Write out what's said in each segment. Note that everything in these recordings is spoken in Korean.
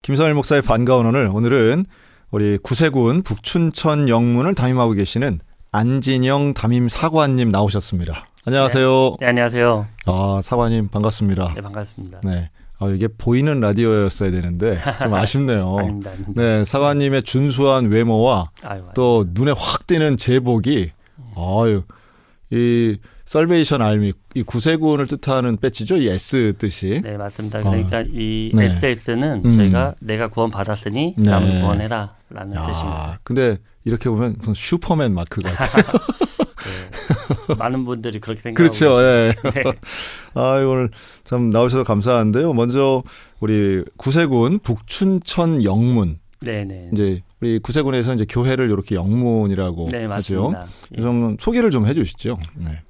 김선일 목사의 반가운 오늘은 우리 구세군 북춘천 영문을 담임하고 계시는 안진영 담임 사관님 나오셨습니다. 안녕하세요. 네, 안녕하세요. 사관님 반갑습니다. 네, 반갑습니다. 네. 이게 보이는 라디오였어야 되는데 좀 아쉽네요. 아닙니다. 네, 사관님의 준수한 외모와 또 눈에 확 띄는 제복이 이 살베이션 알미, 이 구세군을 뜻하는 배지죠? 이 S 뜻이. 네, 맞습니다. 그러니까 이 SS는 저희가 내가 구원 받았으니 네. 남을 구원해라 라는 뜻입니다. 근데 이렇게 보면 무슨 슈퍼맨 마크 같아요. 네, 많은 분들이 그렇게 생각하고 그렇죠. 예. 네. 오늘 참 나오셔서 감사한데요. 먼저 우리 구세군 북춘천 영문. 네네. 이제 우리 구세군에서 이제 교회를 이렇게 영문이라고 네, 하죠. 맞습니다. 예. 좀 소개를 좀 해주시죠. 네.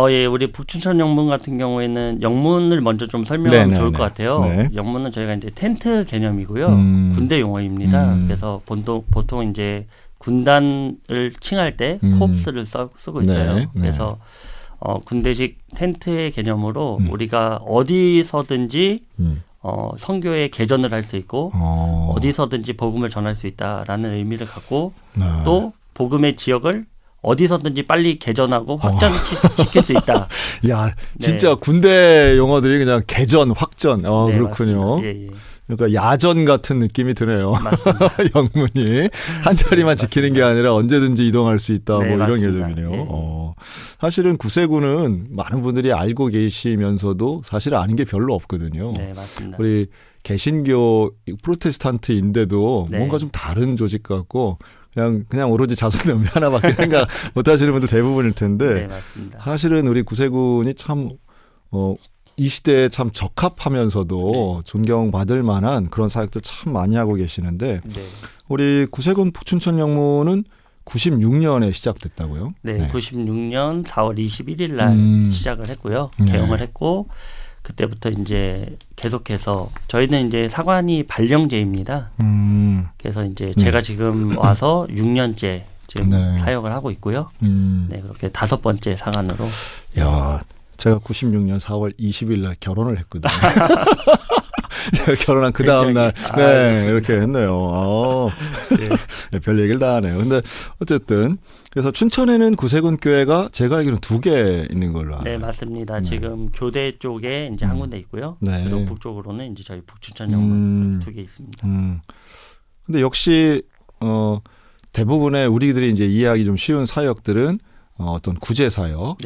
예, 우리 북춘천 영문 같은 경우에는 영문을 먼저 좀 설명하면 좋을 것 같아요. 네. 영문은 저희가 이제 텐트 개념이고요. 군대 용어입니다. 그래서 보통 이제 군단을 칭할 때 코옵스를 쓰고 있어요. 네. 그래서 군대식 텐트의 개념으로 우리가 어디서든지 선교의 개전을 할 수 있고 어디서든지 복음을 전할 수 있다라는 의미를 갖고 또 복음의 지역을 어디서든지 빨리 개전하고 확전시킬 수 있다. 야, 진짜 네. 군대 용어들이 그냥 개전, 확전. 네, 그렇군요. 예. 그러니까 야전 같은 느낌이 드네요. 맞습니다. 영문이 한 자리만 지키는 게 아니라 언제든지 이동할 수 있다. 네, 이런 맞습니다. 개념이네요. 예. 사실은 구세군은 많은 분들이 알고 계시면서도 사실 아는 게 별로 없거든요. 네, 맞습니다. 우리 개신교 프로테스탄트인데도 네. 뭔가 좀 다른 조직 같고 그냥 오로지 자손 놈이 하나밖에 생각 못 하시는 분들 대부분일 텐데 네, 맞습니다. 사실은 우리 구세군이 참 이 시대에 참 적합하면서도 존경받을 만한 그런 사역들 참 많이 하고 계시는데 네. 우리 구세군 북춘천 영문은 96년에 시작됐다고요? 네, 96년 4월 21일 날 시작을 했고요. 개영을 했고 그때부터 이제 계속해서 저희는 이제 사관이 발령제입니다. 그래서 이제 제가 지금 와서 6년째 지금 사역을 하고 있고요. 네, 그렇게 5번째 사관으로. 야, 제가 96년 4월 20일 날 결혼을 했거든요. 제가 결혼한 그 다음 날, 이렇게 했네요. 네, 별 얘기를 다 하네요. 근데 어쨌든 그래서 춘천에는 구세군 교회가 제가 알기로는 2개 있는 걸로 알아요. 네, 맞습니다. 지금 교대 쪽에 이제 한 군데 있고요. 네. 그리고 북쪽으로는 이제 저희 북춘천 영문 2개 있습니다. 근데 역시 대부분의 우리들이 이제 이해하기 좀 쉬운 사역들은 어떤 구제 사역,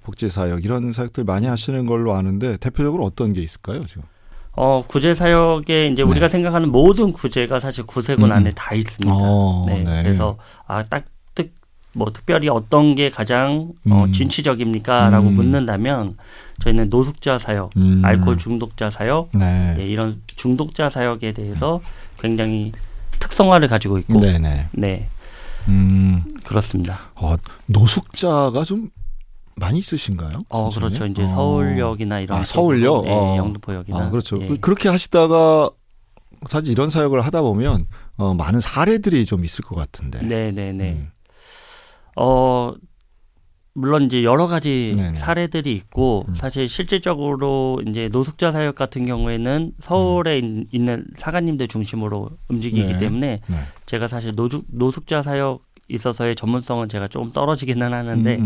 복지 사역 이런 사역들 많이 하시는 걸로 아는데 대표적으로 어떤 게 있을까요, 지금? 구제 사역에 이제 우리가 생각하는 모든 구제가 사실 구세군 안에 다 있습니다. 그래서 특별히 어떤 게 가장 진취적입니까라고 묻는다면 저희는 노숙자 사역, 알코올 중독자 사역, 이런 중독자 사역에 대해서 굉장히 특성화를 가지고 있고, 그렇습니다. 노숙자가 좀 많이 있으신가요? 그렇죠. 이제 서울역이나 이런 서울역, 영등포역이나 그렇죠. 그렇게 하시다가 사실 이런 사역을 하다 보면 많은 사례들이 좀 있을 것 같은데. 네네네. 물론 이제 여러 가지 사례들이 있고 사실 실질적으로 이제 노숙자 사역 같은 경우에는 서울에 있는 사관님들 중심으로 움직이기 때문에 제가 사실 노숙자 사역 있어서의 전문성은 제가 조금 떨어지기는 하는데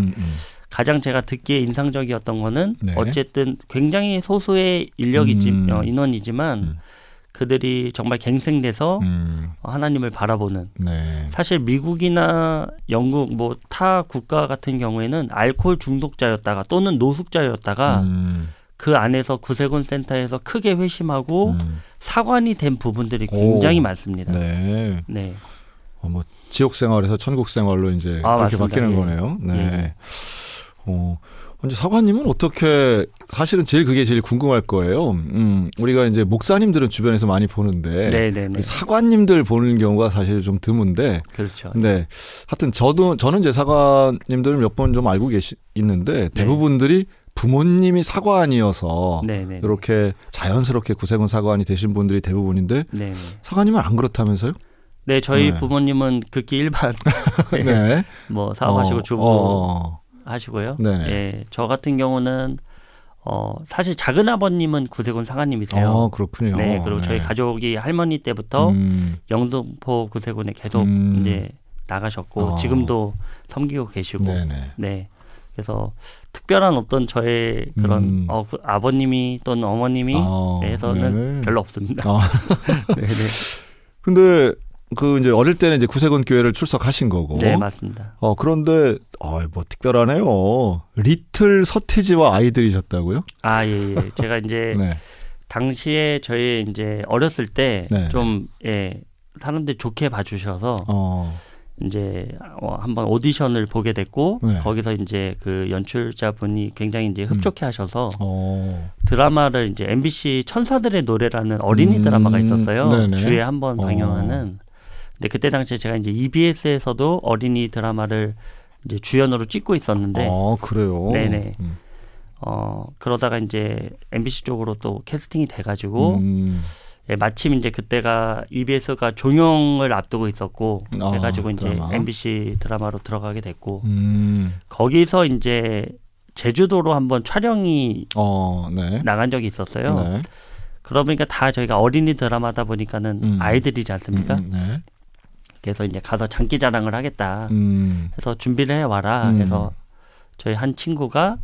가장 제가 듣기에 인상적이었던 거는 어쨌든 굉장히 소수의 인원이지만 그들이 정말 갱생돼서 하나님을 바라보는 사실 미국이나 영국 뭐 타 국가 같은 경우에는 알코올 중독자였다가 또는 노숙자였다가 그 안에서 구세군 센터에서 크게 회심하고 사관이 된 부분들이 굉장히 많습니다. 뭐 지옥 생활에서 천국 생활로 이제 그렇게 맞습니다. 바뀌는 거네요. 네. 이제 사관님은 어떻게 사실은 그게 제일 궁금할 거예요. 우리가 이제 목사님들은 주변에서 많이 보는데 사관님들 보는 경우가 사실 좀 드문데. 그렇죠. 근데 하여튼 저는 제 사관님들을 몇 번 좀 알고 있는데 대부분들이 부모님이 사관이어서 이렇게 자연스럽게 구세군 사관이 되신 분들이 대부분인데 사관님은 안 그렇다면서요? 네, 저희 부모님은 극히 일반 뭐 사업하시고 주부 하시고요. 저 같은 경우는 사실 작은 아버님은 구세군 사관님이세요. 그렇군요. 네, 그리고 저희 가족이 할머니 때부터 영등포 구세군에 계속 이제 나가셨고 지금도 섬기고 계시고, 네, 그래서 특별한 어떤 저의 그런 그 아버님이 또는 어머님이 해서는 별로 없습니다. 네. 근데 그 이제 어릴 때는 이제 구세군 교회를 출석하신 거고. 네, 맞습니다. 그런데 뭐 특별하네요. 리틀 서태지와 아이들이셨다고요? 예. 제가 이제 당시에 저희 이제 어렸을 때 좀 사람들이 좋게 봐주셔서 이제 한번 오디션을 보게 됐고 거기서 이제 그 연출자분이 굉장히 이제 흡족해 하셔서 드라마를 이제 MBC 천사들의 노래라는 어린이 드라마가 있었어요. 주에 한 번 방영하는. 근데 그때 당시에 제가 이제 EBS에서도 어린이 드라마를 이제 주연으로 찍고 있었는데. 그래요? 네네. 그러다가 이제 MBC 쪽으로 또 캐스팅이 돼가지고 마침 이제 그때가 EBS가 종영을 앞두고 있었고 해가지고 이제 드라마. MBC 드라마로 들어가게 됐고 거기서 이제 제주도로 한번 촬영이 나간 적이 있었어요. 그러다 보니까 다 저희가 어린이 드라마다 보니까는 아이들이지 않습니까? 그래서 이제 가서 장기 자랑을 하겠다 해서 준비를 해와라 해서 저희 한 친구가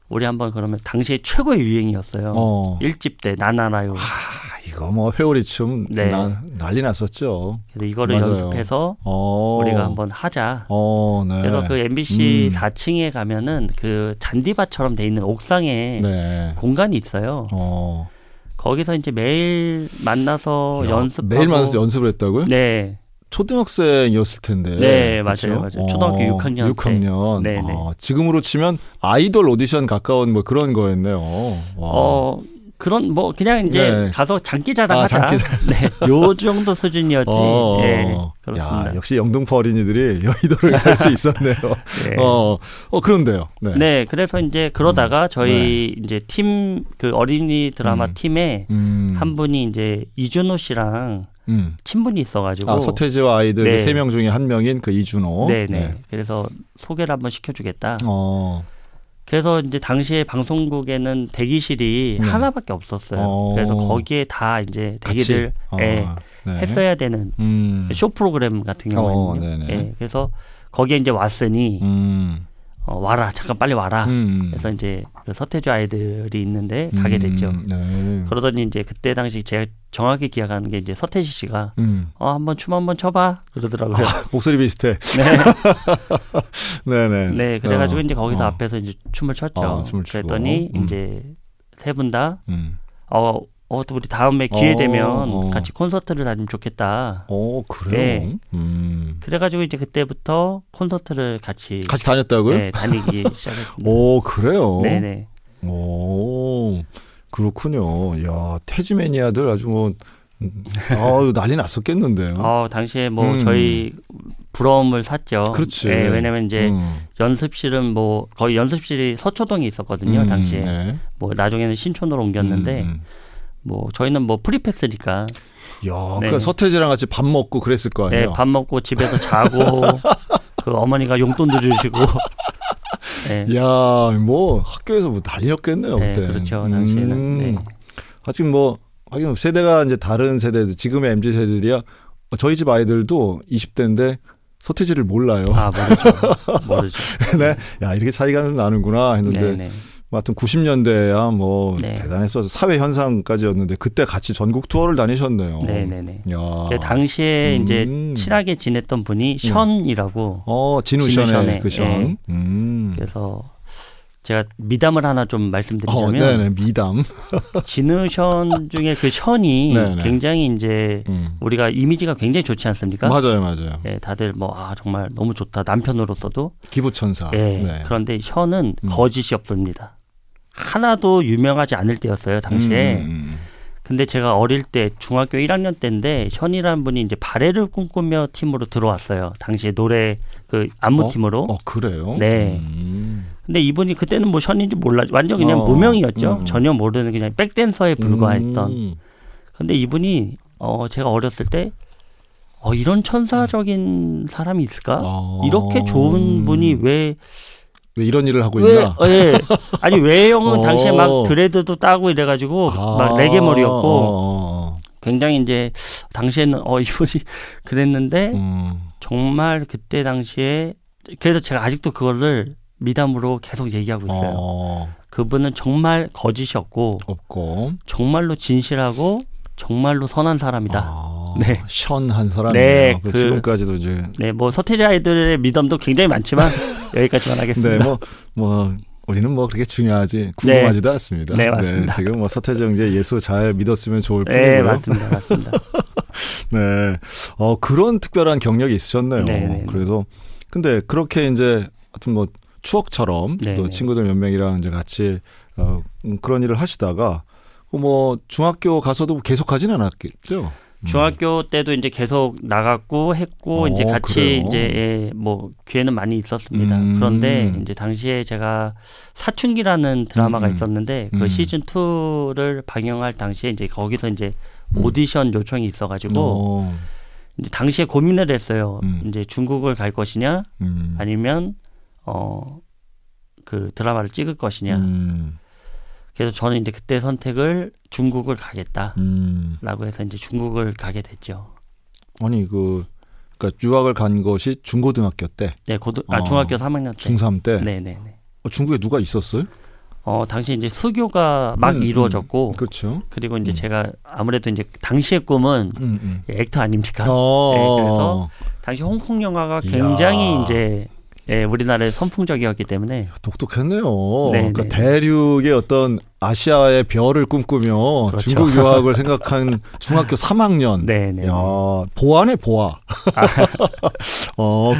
우리 한번 그러면 당시에 최고의 유행이었어요. 1집 때 나나라요. 이거 뭐 회오리춤 난리 났었죠. 그래서 이거를 연습해서 우리가 한번 하자. 그래서 그 MBC 4층에 가면은 그 잔디밭처럼 돼 있는 옥상에 공간이 있어요. 거기서 이제 매일 만나서 연습하고. 매일 만나서 연습을 했다고요? 네. 초등학생이었을 텐데. 네, 맞아요. 초등학교 6학년. 6학년. 네. 지금으로 치면 아이돌 오디션 가까운 뭐 그런 거였네요. 그런 뭐 그냥 이제 가서 장기 자랑하자. 네, 요 정도 수준이었지. 그렇습니다. 역시 영등포 어린이들이 여의도를 갈 수 있었네요. 그런데요. 네, 그래서 이제 그러다가 저희 이제 팀 그 어린이 드라마 팀에 한 분이 이제 이준호 씨랑 친분이 있어가지고 서태지와 아이들 3명 중에 한 명인 그 이준호. 네. 그래서 소개를 한번 시켜주겠다. 그래서 이제 당시에 방송국에는 대기실이 하나밖에 없었어요. 그래서 거기에 다 이제 대기를 했어야 되는 쇼 프로그램 같은 경우에는. 그래서 거기에 이제 왔으니 와라, 잠깐 빨리 와라. 그래서 이제 그 서태지 아이들이 있는데 가게 됐죠. 그러더니 이제 그때 당시 제가 정확히 기억하는 게 이제 서태지 씨가 한번 춤 한번 춰봐 그러더라고요. 목소리 비슷해. 네, 그래가지고 이제 거기서 앞에서 이제 춤을 췄죠. 그랬더니 이제 세 분 다 또 우리 다음에 기회 되면 같이 콘서트를 다니면 좋겠다. 그래요? 그래가지고 이제 그때부터 콘서트를 같이 다녔다고요? 네, 다니기 시작했습니다. 그래요? 네네. 그렇군요. 야, 태지 매니아들 아주 뭐 난리 났었겠는데요. 당시에 뭐 저희 부러움을 샀죠. 그렇지. 네, 왜냐면 이제 연습실은 뭐 거의 연습실이 서초동에 있었거든요. 당시에. 뭐 나중에는 신촌으로 옮겼는데 뭐 저희는 뭐 프리패스니까. 그러니까 서태지랑 같이 밥 먹고 그랬을 거 아니에요. 네, 밥 먹고 집에서 자고 그 어머니가 용돈도 주시고. 뭐 학교에서 뭐 난리 났겠네요. 네, 그때. 그렇죠. 당시에는. 하여튼 하긴 세대가 이제 다른 세대들, 지금의 MZ 세대들이야. 저희 집 아이들도 20대인데 서태지를 몰라요. 모르죠. 네. 이렇게 차이가 나는구나 했는데. 하여튼 90년대야 뭐 대단했어서 사회 현상까지였는데 그때 같이 전국 투어를 다니셨네요. 네네네. 당시에 이제 친하게 지냈던 분이 션이라고. 진우션의 그 션. 그래서 제가 미담을 하나 좀 말씀드리자면. 미담. 진우션 중에 그 션이 굉장히 이제 우리가 이미지가 굉장히 좋지 않습니까? 맞아요. 네, 다들 정말 너무 좋다. 남편으로서도. 기부천사. 그런데 션은 거짓이 없습니다. 하나도 유명하지 않을 때였어요, 당시에. 근데 제가 어릴 때 중학교 1학년 때인데 션이라는 분이 이제 발해를 꿈꾸며 팀으로 들어왔어요. 당시에 노래 그 안무팀으로. 그래요? 네. 근데 이분이 그때는 뭐 션인지 몰라, 완전 그냥 무명이었죠. 전혀 모르는 그냥 백댄서에 불과했던. 근데 이분이 제가 어렸을 때 이런 천사적인 사람이 있을까? 이렇게 좋은 분이 왜 왜 이런 일을 하고 있나? 예. 아니 외형은 당시에 막 드레드도 따고 이래가지고 막 레게 머리였고 굉장히 이제 당시에는 이분이 그랬는데 정말 그때 당시에 그래서 제가 아직도 그거를 미담으로 계속 얘기하고 있어요. 그분은 정말 거짓이었고 없고 정말로 진실하고 정말로 선한 사람이다. 네, 선한 사람이에요. 네, 지금까지도 이제 뭐 서태지 아이들의 미담도 굉장히 많지만 여기까지만 하겠습니다. 네, 뭐 우리는 뭐 그렇게 중요하지 궁금하지도 않습니다. 네, 맞습니다. 네, 지금 뭐 서태지 형제 예수 잘 믿었으면 좋을 뿐이고요. 네, 맞습니다. 네, 그런 특별한 경력이 있으셨네요. 네. 그래서 근데 그렇게 이제 하여튼 뭐 추억처럼 네. 또 친구들 몇 명이랑 이제 같이 그런 일을 하시다가 뭐 중학교 가서도 계속하진 않았겠죠. 중학교 때도 이제 계속 나갔고 했고 이제 같이 그래요? 이제 뭐 기회는 많이 있었습니다. 그런데 이제 당시에 제가 사춘기라는 드라마가 있었는데 그 시즌 2를 방영할 당시에 이제 거기서 이제 오디션 요청이 있어가지고 이제 당시에 고민을 했어요. 이제 중국을 갈 것이냐 아니면 그 드라마를 찍을 것이냐. 그래서 저는 이제 그때 선택을 중국을 가겠다라고 해서 이제 중국을 가게 됐죠. 아니 그러니까 유학을 간 것이 중고등학교 때. 네, 중학교 3학년 때. 중3 때. 네네. 중국에 누가 있었어요? 당시 이제 수교가 막 이루어졌고, 그렇죠. 그리고 이제 제가 아무래도 이제 당시의 꿈은 액터 아닙니까? 네, 그래서 당시 홍콩 영화가 굉장히 이제 우리나라에 선풍적이었기 때문에 똑똑했네요. 그러니까 대륙의 어떤 아시아의 별을 꿈꾸며 그렇죠. 중국 유학을 생각한 중학교 3학년. 네네. 야, 보아네 보아.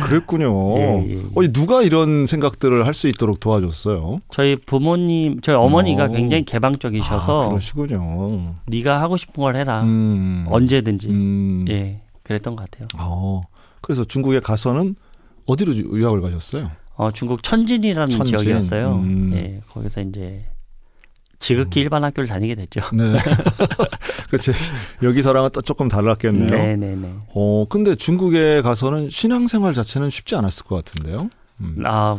그랬군요. 예. 누가 이런 생각들을 할 수 있도록 도와줬어요? 저희 어머니가 굉장히 개방적이셔서 그러시군요. 네가 하고 싶은 걸 해라. 언제든지. 예, 그랬던 것 같아요. 그래서 중국에 가서는 어디로 유학을 가셨어요? 중국 천진이라는 지역이었어요. 예, 거기서 이제 지극히 일반 학교를 다니게 됐죠. 네. 그렇지. 여기서랑은 또 조금 달랐겠네요. 네네네. 근데 중국에 가서는 신앙생활 자체는 쉽지 않았을 것 같은데요.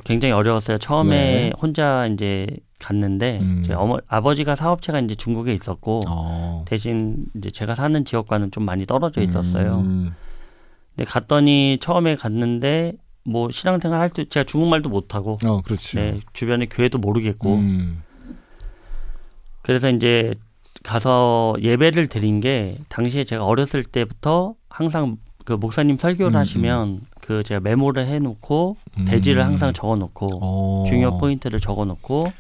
굉장히 어려웠어요. 처음에 혼자 이제 갔는데 제 아버지가 사업체가 이제 중국에 있었고 대신 이제 제가 사는 지역과는 좀 많이 떨어져 있었어요. 근데 갔더니 처음에 갔는데 뭐 신앙생활 할 때 제가 중국말도 못하고 그렇지. 네, 주변에 교회도 모르겠고 그래서 이제 가서 예배를 드린 게 당시에 제가 어렸을 때부터 항상 그 목사님 설교를 하시면 그 제가 메모를 해놓고 대지를 항상 적어놓고 중요 포인트를 적어놓고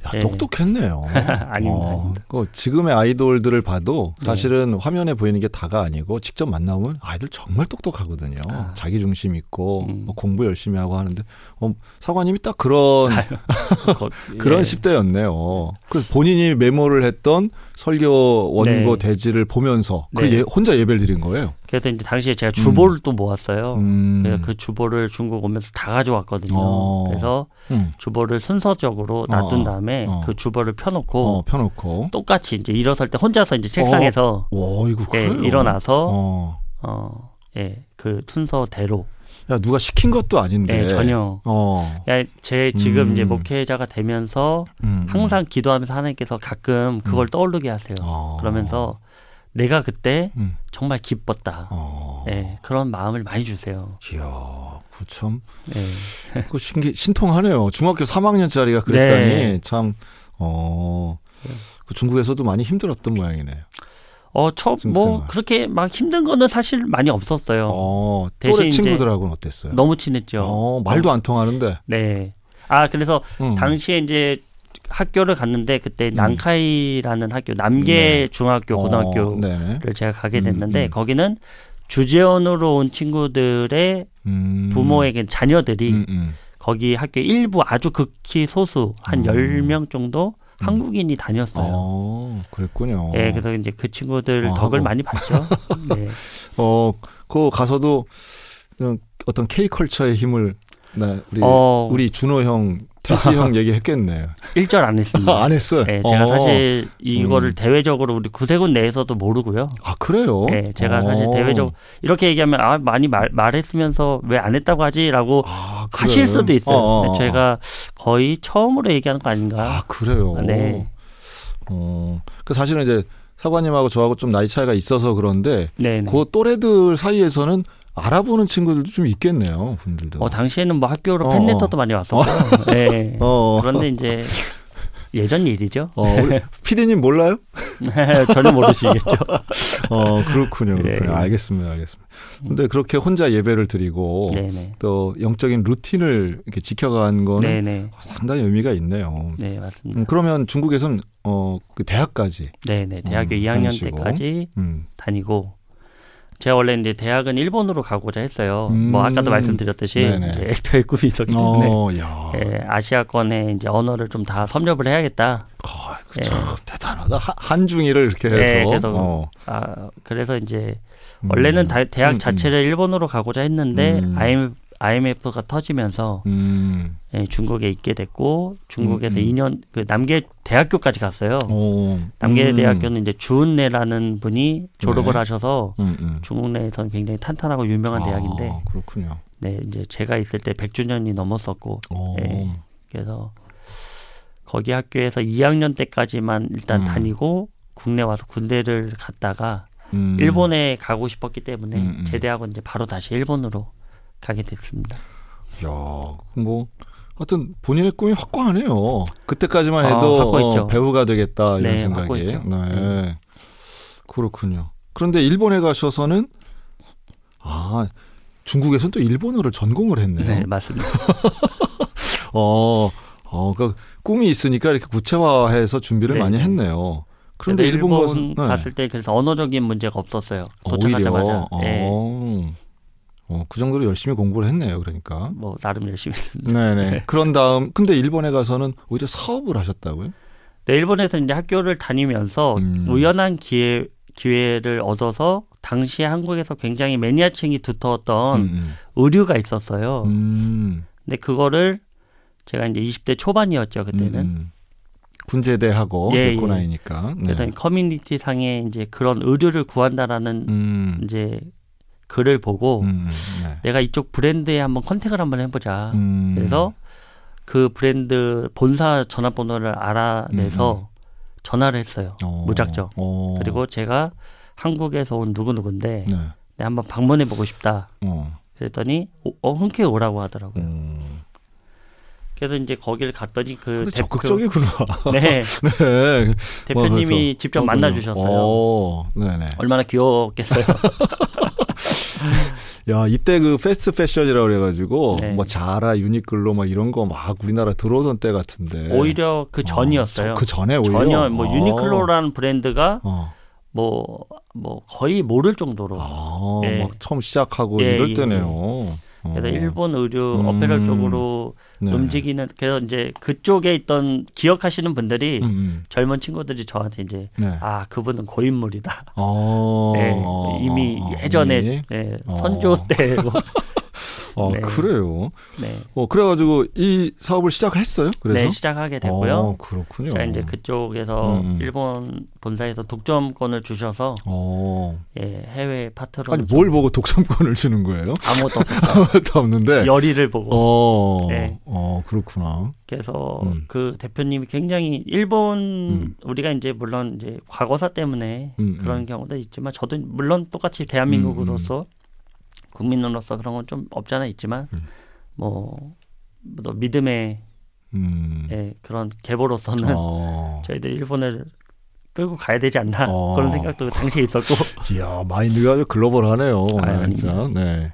야, 똑똑했네요. 아닙니다. 지금의 아이돌들을 봐도 사실은 화면에 보이는 게 다가 아니고 직접 만나보면 아이들 정말 똑똑하거든요. 자기 중심 있고 공부 열심히 하고 하는데 사관님이 딱 그런 그런 10대였네요. 그래서 본인이 메모를 했던 설교 원고 대지를 보면서 혼자 예배를 드린 거예요. 그래서 이제 당시에 제가 주보를 또 모았어요. 그래서 그 주보를 중국 오면서 다 가져왔거든요. 그래서 주보를 순서적으로 놔둔 다음에 그 주보를 펴놓고 똑같이 이제 일어설 때 혼자서 이제 책상에서 일어나서 그 순서대로. 야, 누가 시킨 것도 아닌데. 네, 전혀. 제 지금 이제 목회자가 되면서 항상 기도하면서 하나님께서 가끔 그걸 떠오르게 하세요. 그러면서 내가 그때 정말 기뻤다. 그런 마음을 많이 주세요. 이야, 그 참, 그 신통하네요. 중학교 3학년짜리가 그랬다니 참, 그 중국에서도 많이 힘들었던 모양이네요. 뭐 그렇게 막 힘든 거는 사실 많이 없었어요. 또래 친구들하고는 어땠어요? 너무 친했죠. 말도 안 통하는데. 네. 그래서 당시에 이제 학교를 갔는데 그때 난카이라는 학교, 남계 중학교, 고등학교를 제가 가게 됐는데 거기는 주재원으로 온 친구들의 부모에게 자녀들이 거기 학교 일부 아주 극히 소수 한 10명 정도 한국인이 다녔어요. 그랬군요. 네, 그래서 이제 그 친구들 덕을 많이 봤죠. 네. 그 가서도 어떤 K컬처의 힘을 우리 준호 형 태지 형 얘기했겠네. 1절 안 했습니다. 안 했어요? 네, 제가 사실 이거를 대외적으로 우리 구세군 내에서도 모르고요. 아, 그래요? 네, 제가 사실 대외적으로 이렇게 얘기하면 많이 말했으면서 왜 안 했다고 하지라고 하실 수도 있어요. 근데 제가 거의 처음으로 얘기하는 거 아닌가. 아, 그래요? 네. 그 사실은 이제 사관님하고 저하고 좀 나이 차이가 있어서 그런데 네네. 그 또래들 사이에서는 알아보는 친구들도 좀 있겠네요, 분들도. 당시에는 뭐 학교로 팬레터도 많이 왔었고요. 네. 그런데 이제 예전 일이죠. 우리 PD님 몰라요? 전혀 모르시겠죠. 그렇군요. 네. 알겠습니다. 근데 그렇게 혼자 예배를 드리고 네네. 또 영적인 루틴을 이렇게 지켜간 거는 네네. 상당히 의미가 있네요. 네, 맞습니다. 그러면 중국에서는 그 대학까지. 네네. 대학교 2학년 다니시고. 때까지 다니고. 제가 원래 이제 대학은 일본으로 가고자 했어요. 뭐 아까도 말씀드렸듯이 이제 액터의 꿈이 있었기 때문에 아시아권의 이제 언어를 좀 다 섭렵을 해야겠다. 참 대단하다. 한중일을 이렇게 해서. 그래서 이제 원래는 대학 자체를 일본으로 가고자 했는데 IMF가 터지면서 중국에 있게 됐고 중국에서 2년 그 남계 대학교까지 갔어요. 남계 대학교는 이제 주은내라는 분이 졸업을 하셔서 중국 내에서는 굉장히 탄탄하고 유명한 대학인데. 그렇군요. 네, 이제 제가 있을 때 100주년이 넘었었고, 그래서 거기 학교에서 2학년 때까지만 일단 다니고 국내 와서 군대를 갔다가 일본에 가고 싶었기 때문에 제대하고 이제 바로 다시 일본으로 가게 됐습니다. 야, 뭐 하여튼 본인의 꿈이 확고하네요. 그때까지만 해도 배우가 되겠다 이런 생각이. 네. 그렇군요. 그런데 일본에 가셔서는 중국에서는 또 일본어를 전공을 했네요. 네, 맞습니다. 그 꿈이 있으니까 이렇게 구체화해서 준비를 많이 했네요. 그런데 일본 갔을 때 그래서 언어적인 문제가 없었어요. 도착하자마자. 그 정도로 열심히 공부를 했네요. 그러니까. 뭐 나름 열심히 했습니다. 네네. 그런 다음 근데 일본에 가서는 오히려 사업을 하셨다고요? 네, 일본에서 이제 학교를 다니면서 우연한 기회를 얻어서 당시에 한국에서 굉장히 매니아층이 두터웠던 의류가 있었어요. 근데 그거를 제가 이제 20대 초반이었죠 그때는. 군제대하고 듣고 나니까. 그래서 커뮤니티 상에 이제 그런 의류를 구한다라는 이제 글을 보고 내가 이쪽 브랜드에 한번 컨택을 한번 해보자. 그래서 그 브랜드 본사 전화번호를 알아내서 전화를 했어요. 무작정. 그리고 제가 한국에서 온 누구누구인데 내가 한번 방문해보고 싶다. 그랬더니 흔쾌히 오라고 하더라고요. 그래서 이제 거기를 갔더니 그 적극적이구나. 네. 대표님이 직접 만나주셨어요. 얼마나 귀여웠겠어요. 야, 이때 그 패스트 패션이라고 그래가지고 뭐 자라, 유니클로 막 이런 거 막 우리나라 들어오던 때 같은데. 오히려 그 전이었어요. 그 전에 오히려. 전혀 뭐 유니클로라는 브랜드가 뭐 거의 모를 정도로. 막 처음 시작하고 이럴 때네요. 그래서 일본 의류 어페럴 쪽으로 움직이는 그래서 이제 그쪽에 있던 기억하시는 분들이 젊은 친구들이 저한테 이제 그분은 고인물이다. 이미 예전에 선조 때 그래요. 그래가지고 이 사업을 시작했어요. 그래서 네, 시작하게 됐고요. 그렇군요. 제가 이제 그쪽에서 일본 본사에서 독점권을 주셔서 해외 파트로. 아니 뭘 보고 독점권을 주는 거예요? 아무것도 없었어요. 아무것도 없는데 열의를 보고. 그렇구나. 그래서 그 대표님이 굉장히 일본 우리가 이제 물론 이제 과거사 때문에 그런 경우도 있지만 저도 물론 똑같이 대한민국으로서 국민으로서 그런 건 좀 없잖아 있지만 뭐 믿음의 그런 계보로서는 저희들 일본을 끌고 가야 되지 않나 그런 생각도 당시에 있었고. 이야, 마인드가 아주 글로벌하네요. 진짜. 네.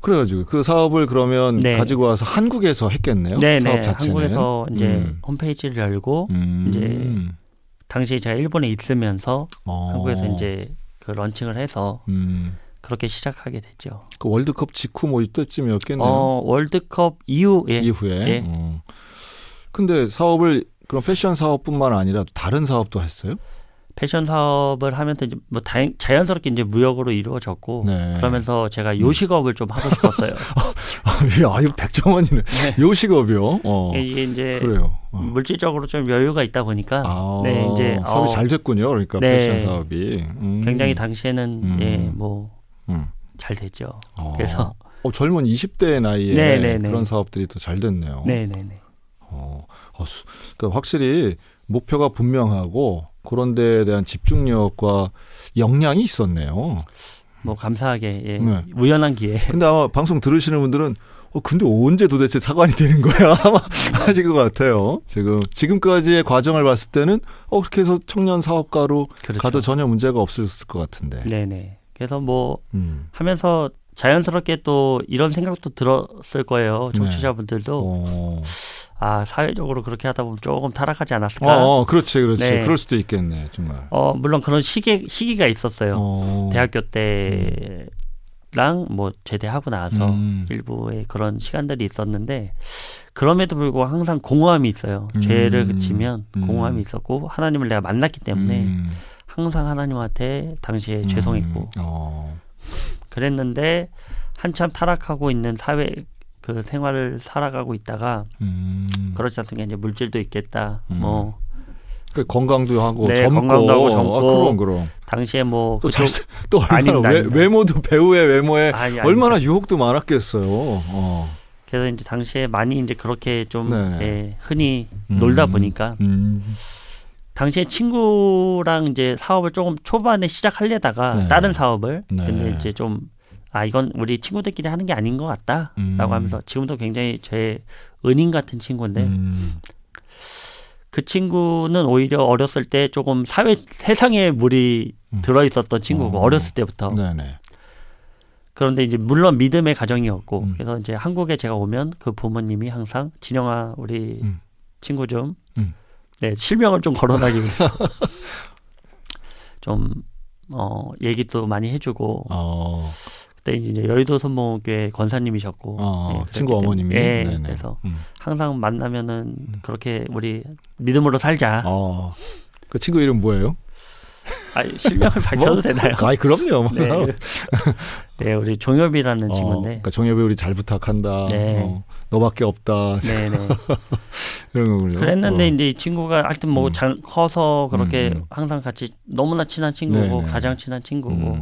그래가지고 그 사업을 그러면 가지고 와서 한국에서 했겠네요. 네, 사업 자체는. 한국에서 이제 홈페이지를 열고 이제 당시에 제가 일본에 있으면서 한국에서 이제 그 런칭을 해서. 그렇게 시작하게 됐죠. 그 월드컵 직후 뭐 이때쯤이었겠네요. 월드컵 이후에. 근데 사업을 그럼 패션 사업뿐만 아니라 다른 사업도 했어요? 패션 사업을 하면서 이제 뭐 자연스럽게 이제 무역으로 이루어졌고 그러면서 제가 요식업을 좀 하고 싶었어요. 이거 100점 만이네. 요식업이요. 이게 이제 그래요. 물질적으로 좀 여유가 있다 보니까 네, 이제 사업이 잘 됐군요. 그러니까 네, 패션 사업이 굉장히 당시에는 잘 됐죠. 그래서 젊은 20대 나이에 네네네. 그런 사업들이 또 잘 됐네요. 네네네. 그러니까 확실히 목표가 분명하고 그런 데에 대한 집중력과 역량이 있었네요. 뭐 감사하게 네. 우연한 기회. 근데 아마 방송 들으시는 분들은 근데 언제 도대체 사관이 되는 거야? 아마 하실 것 같아요. 지금까지의 과정을 봤을 때는 그렇게 해서 청년 사업가로 그렇죠. 가도 전혀 문제가 없었을 것 같은데. 네네. 그래서 뭐 하면서 자연스럽게 또 이런 생각도 들었을 거예요. 청취자분들도. 사회적으로 그렇게 하다 보면 조금 타락하지 않았을까? 그렇지. 네. 그럴 수도 있겠네, 정말. 물론 그런 시기가 있었어요. 대학교 때랑 뭐 제대하고 나서 일부의 그런 시간들이 있었는데 그럼에도 불구하고 항상 공허함이 있어요. 죄를 그치면 공허함이 있었고 하나님을 내가 만났기 때문에 항상 하나님한테 당시에 죄송했고 그랬는데 한참 타락하고 있는 사회 그 생활을 살아가고 있다가 그렇지 않습니까? 이제 물질도 있겠다. 뭐 건강도 하고 네, 젊고 건강도 하고 젊고 그럼 당시에 뭐 또 얼마나 외모도 배우의 외모에 얼마나 유혹도 많았겠어요. 그래서 이제 당시에 많이 이제 그렇게 좀 흔히 놀다 보니까 당시에 친구랑 이제 사업을 조금 초반에 시작하려다가 다른 사업을 근데 이제 좀 이건 우리 친구들끼리 하는 게 아닌 것 같다라고 하면서 지금도 굉장히 제 은인 같은 친구인데 그 친구는 오히려 어렸을 때 조금 세상에 물이 들어있었던 친구고 어렸을 때부터 그런데 이제 물론 믿음의 가정이었고 그래서 이제 한국에 제가 오면 그 부모님이 항상 진영아 우리 친구 좀 실명을 좀 거론하기 위해서 좀 얘기도 많이 해주고 그때 이제 여의도 선봉교회 권사님이셨고 친구 어머님이 그래서 항상 만나면은 그렇게 우리 믿음으로 살자. 그 친구 이름 뭐예요? 실명을 밝혀도 되나요? 그럼요. 네, 우리 종엽이라는 친구인데. 그러니까 종엽이 우리 잘 부탁한다. 너밖에 없다. 네네. 이런 거군요. 그랬는데 이제 이 친구가 하여튼 뭐 커서 그렇게 항상 같이 너무나 친한 친구고 가장 친한 친구고,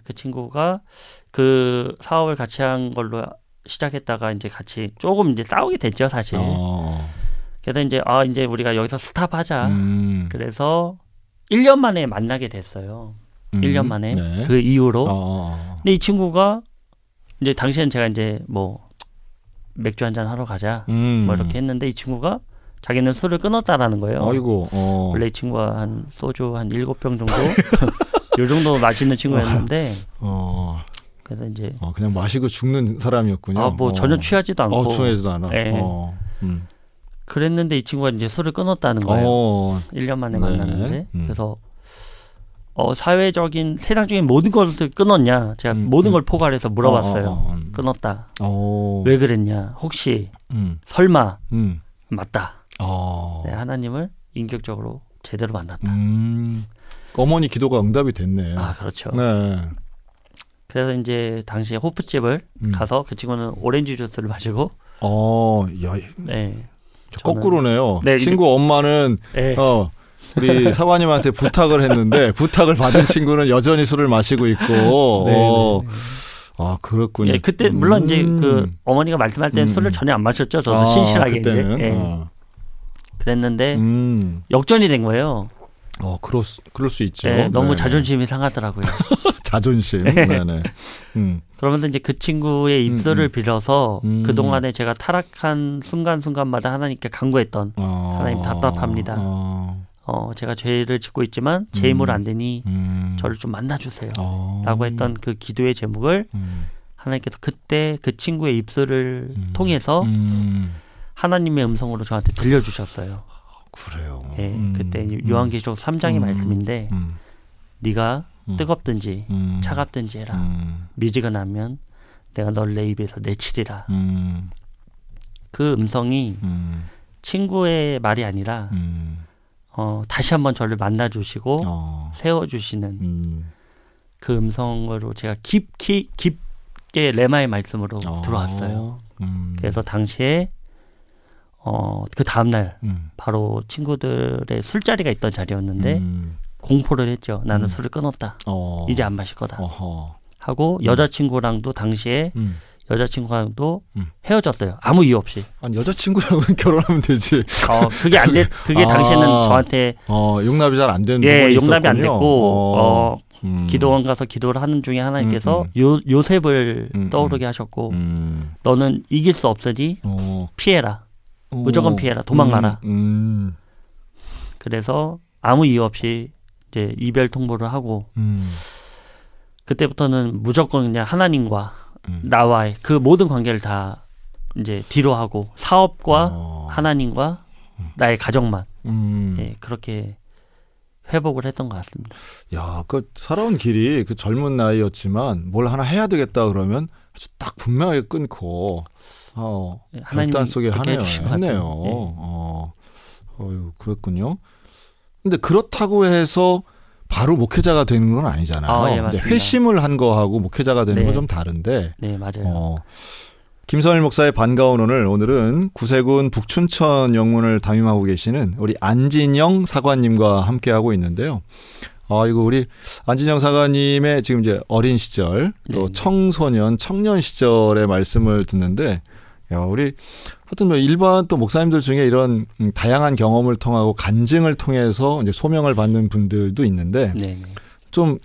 그 친구가 그 사업을 같이 한 걸로 시작했다가 이제 같이 조금 이제 싸우게 됐죠, 사실. 그래서 이제 이제 우리가 여기서 스탑하자. 그래서 1년 만에 만나게 됐어요. 1년 만에 그 이후로. 근데 이 친구가 이제 당시엔 제가 이제 뭐 맥주 한잔 하러 가자 뭐 이렇게 했는데 이 친구가 자기는 술을 끊었다라는 거예요. 아이고. 원래 이 친구가 한 소주 한 7병 정도 이 정도 마시는 친구였는데 그래서 이제 그냥 마시고 죽는 사람이었군요. 뭐 전혀 취하지도 않고 취하지도 않아. 그랬는데 이 친구가 이제 술을 끊었다는 거예요. 1년 만에 만났는데 그래서 사회적인 세상적인 모든 것을 끊었냐 제가 모든 걸 포괄해서 물어봤어요. 끊었다. 왜 그랬냐 혹시 설마 맞다. 하나님을 인격적으로 제대로 만났다. 어머니 기도가 응답이 됐네. 그렇죠. 네. 그래서 이제 당시에 호프집을 가서 그 친구는 오렌지 주스를 마시고 거꾸로네요. 친구 엄마는 우리 사관님한테 부탁을 했는데 부탁을 받은 친구는 여전히 술을 마시고 있고. 그렇군요. 그때 물론 이제 그 어머니가 말씀할 때는 술을 전혀 안 마셨죠. 저도 신실하게 그때는. 그랬는데 역전이 된 거예요. 그럴 수 있죠. 너무 자존심이 상하더라고요. 자존심. 네네. 그러면서 이제 그 친구의 입술을 빌어서 그 동안에 제가 타락한 순간순간마다 하나님께 간구했던 하나님 답답합니다. 제가 죄를 짓고 있지만 제 힘으로 안 되니 저를 좀 만나주세요. 라고 했던 그 기도의 제목을 하나님께서 그때 그 친구의 입술을 통해서 하나님의 음성으로 저한테 들려주셨어요. 그래요. 그때 요한계시록 3장의 말씀인데 네가 뜨겁든지 차갑든지 해라. 미지근하면 내가 널 내 입에서 내치리라. 그 음성이 친구의 말이 아니라 다시 한번 저를 만나주시고 세워주시는 그 음성으로 제가 새롭게 레마의 말씀으로 들어왔어요. 그래서 당시에 그 다음날 바로 친구들의 술자리가 있던 자리였는데 공포를 했죠. 나는 술을 끊었다. 이제 안 마실 거다. 하고 여자친구랑도 당시에 여자친구랑도 헤어졌어요. 아무 이유 없이. 아니 여자친구랑은 결혼하면 되지. 그게 당시에는 저한테 용납이 잘 안 되는 부분이 있었군요. 용납이 안 됐고 기도원 가서 기도를 하는 중에 하나님께서 요셉을 떠오르게 하셨고 너는 이길 수 없으니 피해라. 무조건 피해라. 도망가라. 그래서 아무 이유 없이 이제 이별 통보를 하고 그때부터는 무조건 그냥 하나님과 나와의 그 모든 관계를 다 이제 뒤로 하고 사업과 하나님과 나의 가정만 예, 그렇게 회복을 했던 것 같습니다. 야, 그 살아온 길이 그 젊은 나이였지만 뭘 하나 해야 되겠다 그러면 아주 딱 분명하게 끊고 결단 속에 했네요. 그렇군요. 근데 그렇다고 해서 바로 목회자가 되는 건 아니잖아요. 예, 회심을 한 거하고 목회자가 되는 건 좀 다른데. 네, 맞아요. 김선일 목사의 반가운 오늘은 구세군 북춘천 영문을 담임하고 계시는 우리 안진영 사관님과 함께하고 있는데요. 이거 우리 안진영 사관님의 지금 이제 어린 시절 또 청소년, 청년 시절의 말씀을 듣는데 우리 하여튼 일반 또 목사님들 중에 이런 다양한 경험을 통하고 간증을 통해서 이제 소명을 받는 분들도 있는데 좀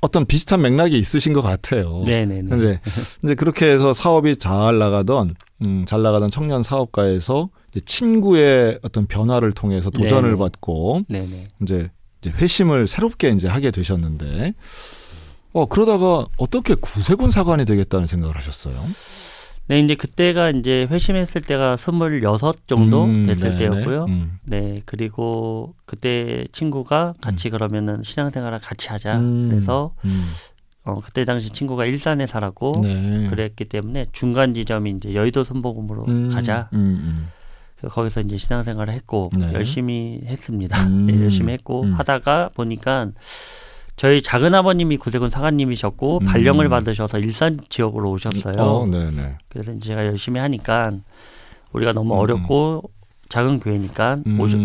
어떤 비슷한 맥락이 있으신 것 같아요. 네네네. 이제 그렇게 해서 사업이 잘 나가던 청년 사업가에서 이제 친구의 어떤 변화를 통해서 도전을 받고 이제 회심을 새롭게 이제 하게 되셨는데 그러다가 어떻게 구세군 사관이 되겠다는 생각을 하셨어요? 네, 이제 그때가 이제 회심했을 때가 26 정도 됐을 때였고요. 네, 그리고 그때 친구가 같이 그러면은 신앙생활을 같이 하자. 그래서 그때 당시 친구가 일산에 살았고 그랬기 때문에 중간 지점이 이제 여의도 순복음으로 가자. 그래서 거기서 이제 신앙생활을 했고 열심히 했습니다. 열심히 했고 하다가 보니까 저희 작은 아버님이 구세군 사관님이셨고 발령을 받으셔서 일산 지역으로 오셨어요. 그래서 제가 열심히 하니까 우리가 너무 어렵고 작은 교회니까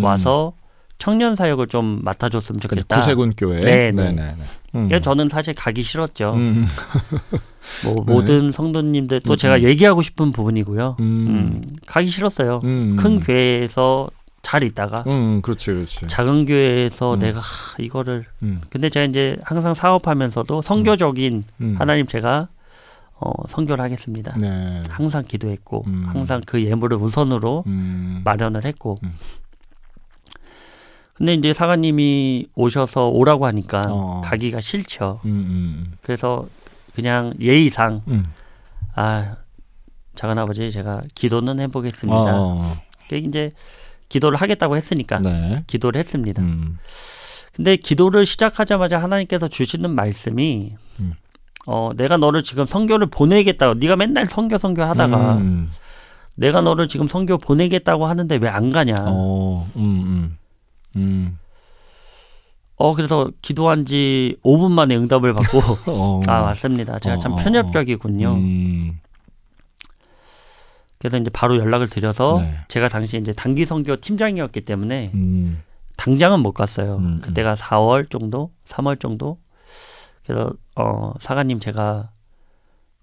와서 청년 사역을 좀 맡아줬으면 좋겠다. 구세군 교회. 그래서 저는 사실 가기 싫었죠. 모든 성도님들 또 제가 얘기하고 싶은 부분이고요. 가기 싫었어요. 큰 교회에서 잘 있다가 그렇지. 작은 교회에서 내가 이거를 근데 제가 이제 항상 사업하면서도 선교적인 하나님 제가 선교를 하겠습니다. 항상 기도했고 항상 그 예물을 우선으로 마련을 했고 근데 이제 사관님이 오셔서 오라고 하니까 가기가 싫죠. 그래서 그냥 예의상 작은아버지 제가 기도는 해보겠습니다. 이제 기도를 하겠다고 했으니까 기도를 했습니다. 근데 기도를 시작하자마자 하나님께서 주시는 말씀이 내가 너를 지금 선교를 보내겠다고 네가 맨날 선교 하다가 내가 너를 지금 선교 보내겠다고 하는데 왜 안 가냐. 그래서 기도한 지 5분 만에 응답을 받고 맞습니다. 제가 참 편협적이군요. 그래서 이제 바로 연락을 드려서 제가 당시 이제 단기 선교 팀장이었기 때문에 당장은 못 갔어요. 그때가 4월 정도, 3월 정도. 그래서 사관님 제가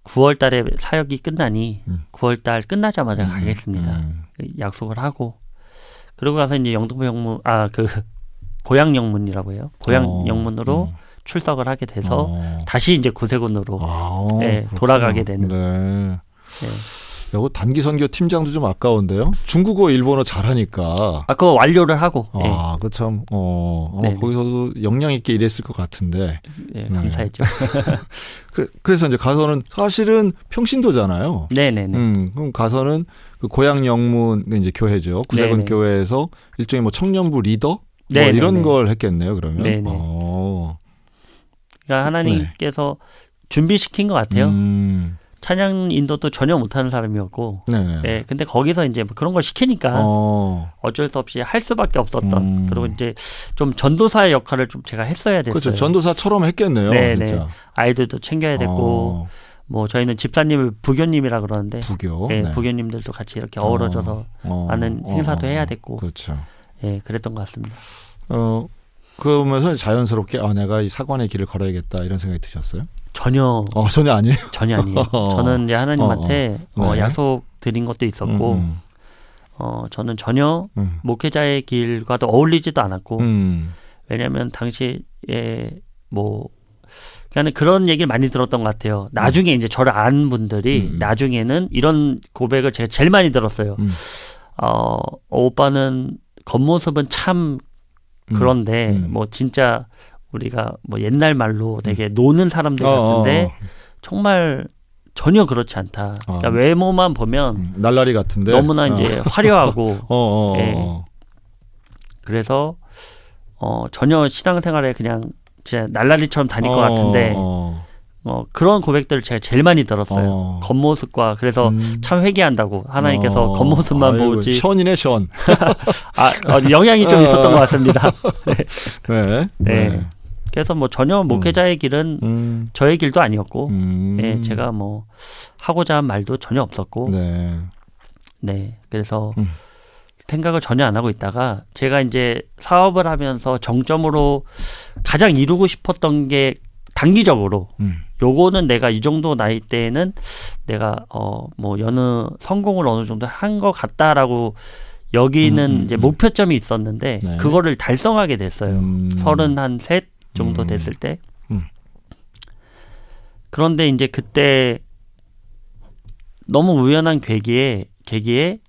9월 달에 사역이 끝나니 9월 달 끝나자마자 가겠습니다. 약속을 하고 그러고 가서 이제 영등포 영문 고향 영문이라고 해요. 고향 영문으로 출석을 하게 돼서 다시 이제 구세군으로 돌아가게 되는. 이거 단기 선교 팀장도 좀 아까운데요. 중국어, 일본어 잘하니까. 그거 완료를 하고. 그 참, 거기서도 역량 있게 일했을 것 같은데. 감사했죠. 그래서 이제 가서는 사실은 평신도잖아요. 그럼 가서는 그 고향 영문 이제 교회죠. 구세군 교회에서 일종의 뭐 청년부 리더 이런 걸 했겠네요. 그러면. 그러니까 하나님께서 준비시킨 것 같아요. 찬양 인도도 전혀 못하는 사람이었고, 근데 거기서 이제 그런 걸 시키니까 어쩔 수 없이 할 수밖에 없었던. 그리고 이제 좀 전도사의 역할을 좀 제가 했어야 됐어요. 그렇죠. 전도사처럼 했겠네요. 진짜. 아이들도 챙겨야 됐고, 뭐 저희는 집사님을 부교님이라 그러는데 부교, 예, 네. 부교님들도 같이 이렇게 어우러져서 하는 행사도 해야 됐고, 그렇죠. 예, 그랬던 것 같습니다. 그러면서 자연스럽게 내가 이 사관의 길을 걸어야겠다 이런 생각이 드셨어요? 전혀 아니에요? 전혀 아니에요. 저는 이제 하나님한테 네. 약속 드린 것도 있었고, 저는 전혀 목회자의 길과도 어울리지도 않았고, 왜냐하면 당시에 뭐 그러니까 그런 얘기를 많이 들었던 것 같아요. 나중에 이제 저를 아는 분들이 나중에는 이런 고백을 제가 제일 많이 들었어요. 오빠는 겉모습은 참 그런데 뭐 진짜 우리가 뭐 옛날 말로 되게 노는 사람들 같은데 정말 전혀 그렇지 않다. 그러니까 외모만 보면 날라리 같은데 너무나 이제 화려하고 예. 그래서 전혀 신앙생활에 그냥 진짜 날라리처럼 다닐 것 같은데 그런 고백들을 제가 제일 많이 들었어요. 겉모습과 그래서 참 회개한다고 하나님께서 겉모습만 보지. 션이네 션. 영향이 좀 있었던 것 같습니다. 네. 네. 그래서 뭐 전혀 목회자의 길은 저의 길도 아니었고, 네, 제가 뭐 하고자 한 말도 전혀 없었고, 네. 그래서 생각을 전혀 안 하고 있다가 제가 이제 사업을 하면서 정점으로 가장 이루고 싶었던 게 단기적으로 요거는 내가 이 정도 나이 때에는 내가 뭐 여느 성공을 어느 정도 한 것 같다라고 여기는 이제 목표점이 있었는데 네. 그거를 달성하게 됐어요. 33 정도 됐을 때. 그런데 이제 그때 너무 우연한 계기에 되게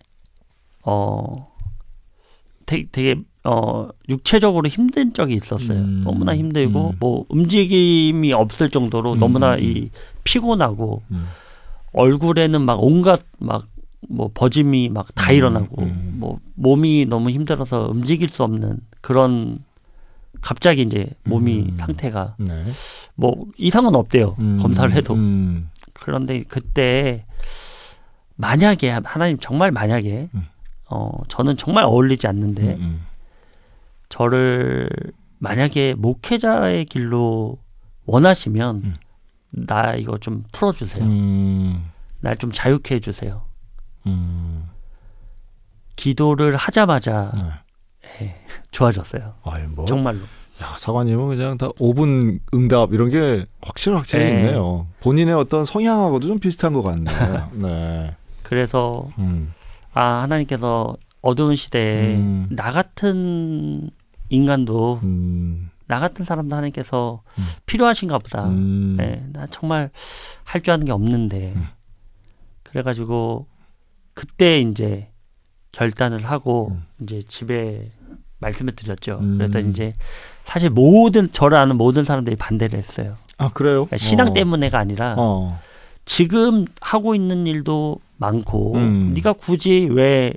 육체적으로 힘든 적이 있었어요. 너무나 힘들고 뭐 움직임이 없을 정도로 너무나 이 피곤하고 얼굴에는 막 온갖 막 뭐 버짐이 막 다 일어나고 뭐 몸이 너무 힘들어서 움직일 수 없는 그런 갑자기 이제 몸이 상태가 네. 뭐 이상은 없대요. 검사를 해도. 그런데 그때 만약에 하나님 정말 만약에 저는 정말 어울리지 않는데 저를 만약에 목회자의 길로 원하시면 나 이거 좀 풀어주세요. 날 좀 자유케 해주세요. 기도를 하자마자 좋아졌어요. 뭐. 정말로. 야, 사관님은 그냥 다 5분 응답 이런 게 확실히 있네요. 본인의 어떤 성향하고도 좀 비슷한 것 같네요. 네. 그래서 하나님께서 어두운 시대에 나 같은 인간도 나 같은 사람도 하나님께서 필요하신가 보다. 네, 나 정말 할 줄 아는 게 없는데 그래가지고 그때 이제 결단을 하고 이제 집에 말씀을 드렸죠. 그랬더니 이제 사실 저를 아는 모든 사람들이 반대를 했어요. 그래요? 그러니까 신앙 때문에가 아니라 지금 하고 있는 일도 많고 네가 굳이 왜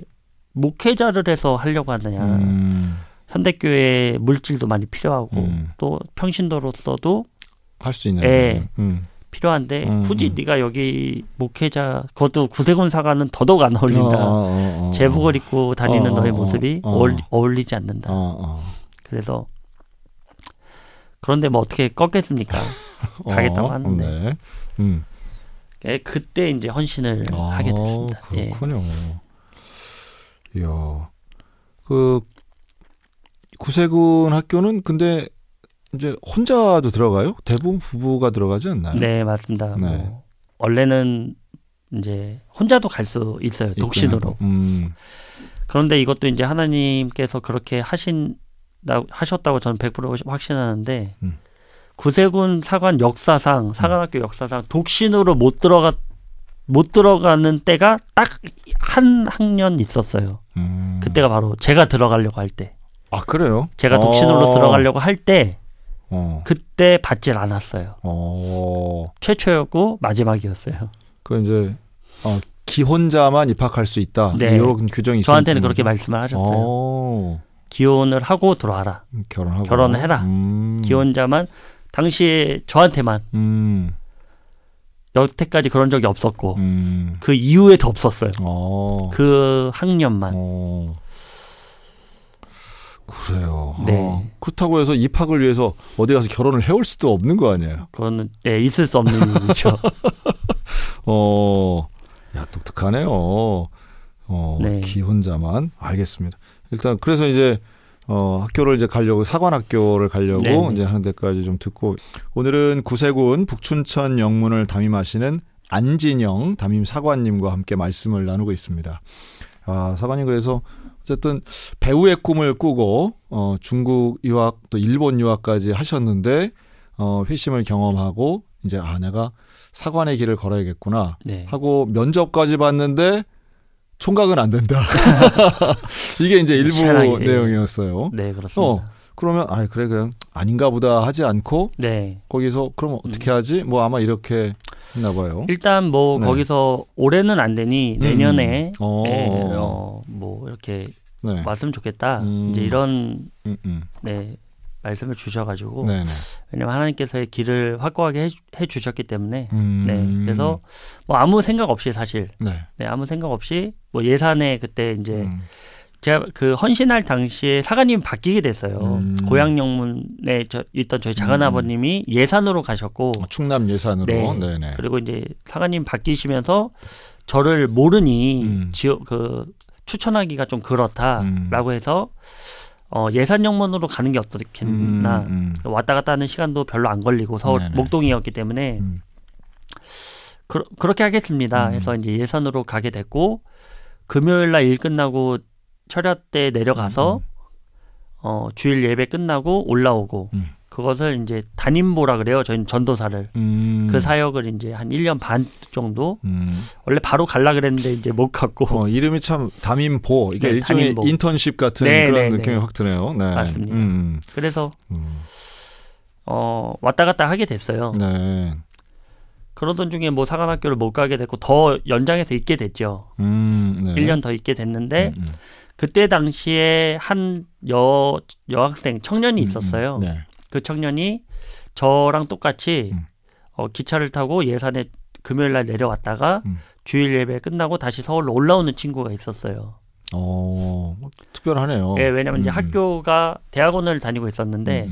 목회자를 해서 하려고 하느냐. 현대교회에 물질도 많이 필요하고 또 평신도로서도 할 수 있는 필요한데 굳이 네가 여기 목회자 그것도 구세군 사관은 더더욱 안 어울린다. 제복을 입고 다니는 너의 모습이 어울리지 않는다. 그래서 그런데 뭐 어떻게 꺾겠습니까? 가겠다고 하는데 그때 이제 헌신을 하게 됐습니다. 그렇군요. 이야, 그 구세군 학교는 근데 이제 혼자도 들어가요? 대부분 부부가 들어가지 않나요? 네, 맞습니다. 네. 뭐 원래는 이제 혼자도 갈 수 있어요. 독신으로. 그런데 이것도 이제 하나님께서 그렇게 하셨다고 저는 100% 확신하는데 구세군 사관 역사상 사관학교 역사상 독신으로 못 들어가는 때가 딱 한 학년 있었어요. 그때가 바로 제가 들어가려고 할 때. 그래요? 제가 독신으로 들어가려고 할 때 그때 받질 않았어요. 최초였고 마지막이었어요. 그 이제 기혼자만 입학할 수 있다. 네. 이런 규정이 있어요. 저한테는 그렇게 말씀을 하셨어요. 기혼을 하고 들어와라. 결혼을 해라. 기혼자만 당시에 저한테만 여태까지 그런 적이 없었고 그 이후에도 없었어요. 그 학년만. 그래요. 네. 그렇다고 해서 입학을 위해서 어디 가서 결혼을 해올 수도 없는 거 아니에요? 그거는 있을 수 없는 일이죠. 야, 독특하네요. 네. 기혼자만. 알겠습니다. 일단 그래서 이제 학교를 이제 가려고 사관학교를 가려고 네네. 이제 하는 데까지 좀 듣고 오늘은 구세군 북춘천 영문을 담임하시는 안진영 담임 사관님과 함께 말씀을 나누고 있습니다. 아, 사관님 그래서 어쨌든 배우의 꿈을 꾸고 중국 유학 또 일본 유학까지 하셨는데 회심을 경험하고 이제 내가 사관의 길을 걸어야겠구나 네. 하고 면접까지 봤는데 총각은 안 된다. 이게 이제 일부 내용이었어요. 네, 그렇습니다. 그러면 그래 그냥 아닌가 보다 하지 않고 네. 거기서 그러면 어떻게 하지? 뭐 아마 이렇게 했나 봐요. 일단 뭐 네. 거기서 올해는 안 되니 내년에 뭐 이렇게 네. 왔으면 좋겠다. 이제 이런 네. 말씀을 주셔가지고 네네. 왜냐면 하나님께서의 길을 확고하게 해주셨기 때문에 네 그래서 뭐 아무 생각 없이 사실 네 아무 생각 없이 뭐 예산에 그때 이제 제가 그 헌신할 당시에 사관님이 바뀌게 됐어요. 고향 영문에 있던 저희 작은아버님이 예산으로 가셨고 충남 예산으로 네. 네네. 그리고 이제 사관님 바뀌시면서 저를 모르니 추천하기가 좀 그렇다라고 해서 예산 영문으로 가는 게 어떻겠나. 왔다 갔다 하는 시간도 별로 안 걸리고 서울 네네. 목동이었기 때문에 그렇게 하겠습니다. 해서 이제 예산으로 가게 됐고 금요일 날 일 끝나고 철야 때 내려가서 주일 예배 끝나고 올라오고 그것을 이제 담임보라 그래요. 저희는 전도사를. 그 사역을 이제 한 1년 반 정도. 원래 바로 갈라 그랬는데 이제 못 갔고. 이름이 참 담임보. 이게 네, 일종의 담임보. 인턴십 같은 그런 느낌이 확 드네요. 네. 맞습니다. 그래서 왔다 갔다 하게 됐어요. 네. 그러던 중에 뭐 사관학교를 못 가게 됐고 더 연장해서 있게 됐죠. 네. 1년 더 있게 됐는데 그때 당시에 한 여학생 청년이 있었어요. 네. 그 청년이 저랑 똑같이 기차를 타고 예산에 금요일 날 내려왔다가 주일 예배 끝나고 다시 서울로 올라오는 친구가 있었어요. 특별하네요. 네, 왜냐하면 이제 학교가 대학원을 다니고 있었는데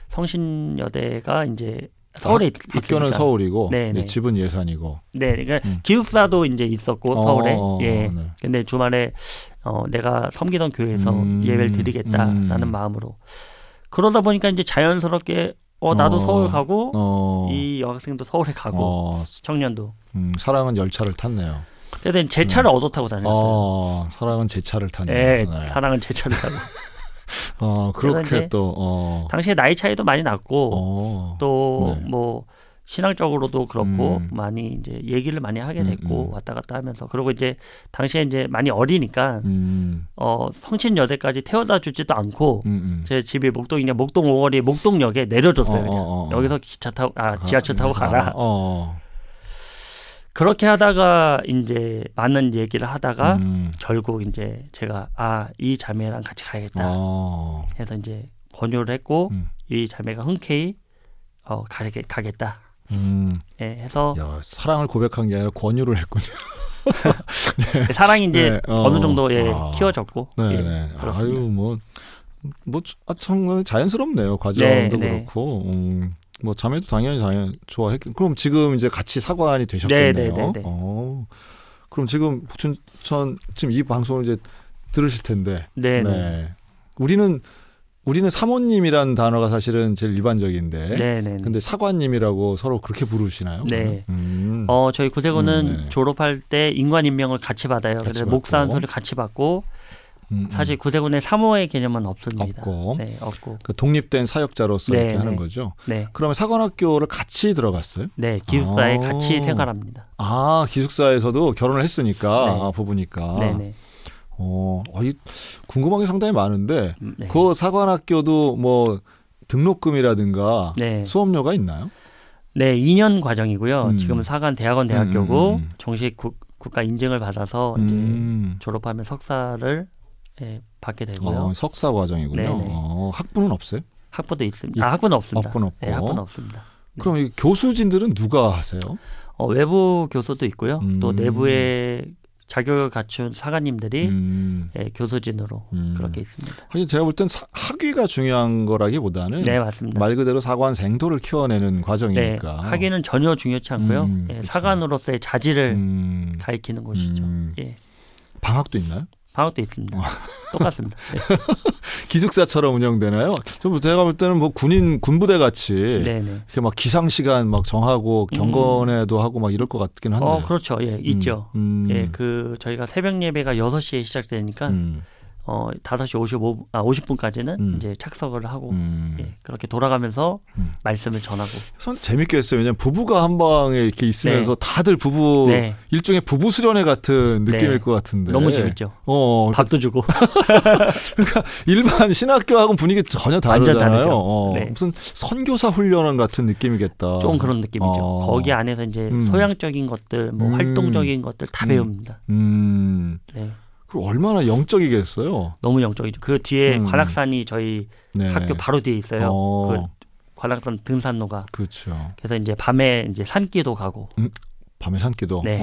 성신여대가 이제 서울에 학교는 있으니까. 서울이고 네, 집은 예산이고. 네, 그러니까 기숙사도 이제 있었고 서울에. 예. 네. 근데 주말에 내가 섬기던 교회에서 예배를 드리겠다라는 마음으로. 그러다 보니까 이제 자연스럽게 나도 서울 가고 이 여학생도 서울에 가고 청년도. 사랑은 열차를 탔네요. 그때 제 차를 얻어 타고 다녔어요. 사랑은 제 차를 탔네요. 네, 네. 사랑은 제 차를 타고. 그렇게 또 당시에 나이 차이도 많이 났고 또 뭐 신앙적으로도 그렇고 많이 이제 얘기를 많이 하게 됐고 왔다 갔다 하면서 그리고 이제 당시에 이제 많이 어리니까 성신여대까지 태워다 주지도 않고 제 집이 목동이냐 목동 5거리 목동역에 내려줬어요. 그냥. 여기서 기차 타고 지하철 타고 가라. 그렇게 하다가 이제 많은 얘기를 하다가 결국 이제 제가 이 자매랑 같이 가야겠다 해서 이제 권유를 했고 이 자매가 흔쾌히 가겠다. 네, 해서 사랑을 고백한 게 아니라 권유를 했군요. 네. 사랑이 이제 어느 정도 키워졌고. 네. 아유 참 자연스럽네요. 과정도 그렇고. 뭐 자매도 당연히 좋아했겠. 그럼 지금 이제 같이 사관이 되셨겠네요. 그럼 지금 북춘천 지금 이 방송을 이제 들으실 텐데. 네. 우리는 사모님이라는 단어가 사실은 제일 일반적인데. 근데 사관님이라고 서로 그렇게 부르시나요? 네. 저희 구세군은 졸업할 때 인관임명을 같이 받아요. 그래서 목사 한 소리 같이 받고. 사실 구세군의 사모의 개념은 없습니다. 없고. 네, 없고. 그 독립된 사역자로서 이렇게 하는 거죠. 네. 그러면 사관학교를 같이 들어갔어요? 네, 기숙사에 같이 생활합니다. 기숙사에서도 결혼을 했으니까 부부니까. 네네. 궁금한 게 상당히 많은데 그 사관학교도 뭐 등록금이라든가 수업료가 있나요? 네, 2년 과정이고요. 지금은 사관 대학원 대학교고 정식 국가 인증을 받아서 이제 졸업하면 석사를 받게 되고요. 석사 과정이군요. 학부는 없어요? 학부도 있습니다. 학부는 없습니다. 학부는 없고. 네, 학부는 없습니다. 네. 그럼 이 교수진들은 누가 하세요? 외부 교수도 있고요. 또 내부에 자격을 갖춘 사관님들이 예, 교수진으로 그렇게 있습니다. 하긴 제가 볼 땐 학위가 중요한 거라기보다는 네, 맞습니다. 말 그대로 사관 생도를 키워내는 과정이니까. 네, 학위는 전혀 중요치 않고요. 예, 그렇죠. 사관으로서의 자질을 가리키는 곳이죠. 예. 방학도 있나요? 방학도 있습니다. 똑같습니다. 네. 기숙사처럼 운영되나요? 제가 볼 때는 뭐 군부대 같이 이렇게 막 기상 시간 막 정하고 경건회도 하고 막 이럴 것 같긴 한데. 그렇죠. 예, 있죠. 예, 저희가 새벽 예배가 6시에 시작되니까 5시 50분까지는 이제 착석을 하고 예, 그렇게 돌아가면서 말씀을 전하고. 재밌겠어요. 왜냐하면 부부가 한 방에 이렇게 있으면서 다들 부부 일종의 부부 수련회 같은 느낌일 것 같은데. 너무 재밌죠. 밥도 주고. 그러니까 일반 신학교하고는 분위기 전혀 다르잖아요. 무슨 선교사 훈련 같은 느낌이겠다. 좀 그런 느낌이죠. 거기 안에서 이제 소양적인 것들, 뭐 활동적인 것들 다 배웁니다. 네. 얼마나 영적이겠어요? 너무 영적이죠. 그 뒤에 관악산이 저희 학교 바로 뒤에 있어요. 그 관악산 등산로가. 그렇죠. 그래서 이제 밤에 이제 산기도 가고. 밤에 산기도. 네.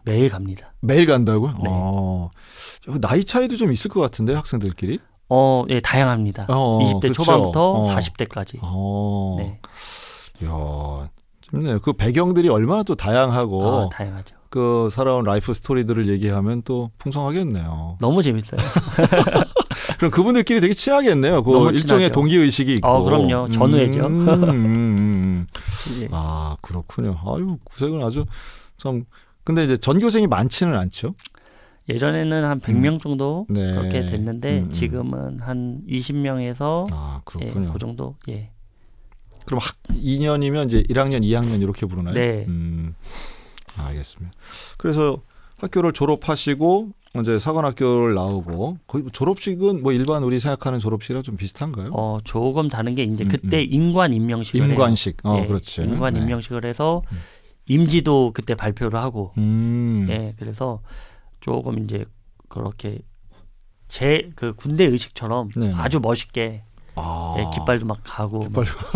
매일 갑니다. 매일 간다고요? 네. 나이 차이도 좀 있을 것 같은데 학생들끼리? 예, 다양합니다. 20대 그렇죠. 초반부터 40대까지. 네. 이야, 재밌네요. 그 배경들이 얼마나 또 다양하고. 다양하죠. 그 살아온 라이프 스토리들을 얘기하면 또 풍성하겠네요. 너무 재밌어요. 그럼 그분들끼리 되게 친하겠네요. 그 일종의 친하죠. 동기 의식이 있고. 그럼요. 전우회죠. 아, 그렇군요. 아유, 구색은 아주 참. 근데 이제 전교생이 많지는 않죠? 예전에는 한 100명 정도 그렇게 됐는데 지금은 한 20명에서 그렇군요. 예, 그 정도. 예. 그럼 2년이면 이제 1학년, 2학년 이렇게 부르나요? 네. 알겠습니다. 그래서 학교를 졸업하시고 이제 사관학교를 나오고 거의 졸업식은 뭐 일반 우리 생각하는 졸업식이랑 좀 비슷한가요? 조금 다른 게 이제 그때 임관 임명식을 해요. 임관식. 네, 그렇지. 임관 임명식을 해서 임지도 그때 발표를 하고. 예, 그래서 조금 이제 그렇게 그 군대 의식처럼 아주 멋있게 예, 깃발도 막 가고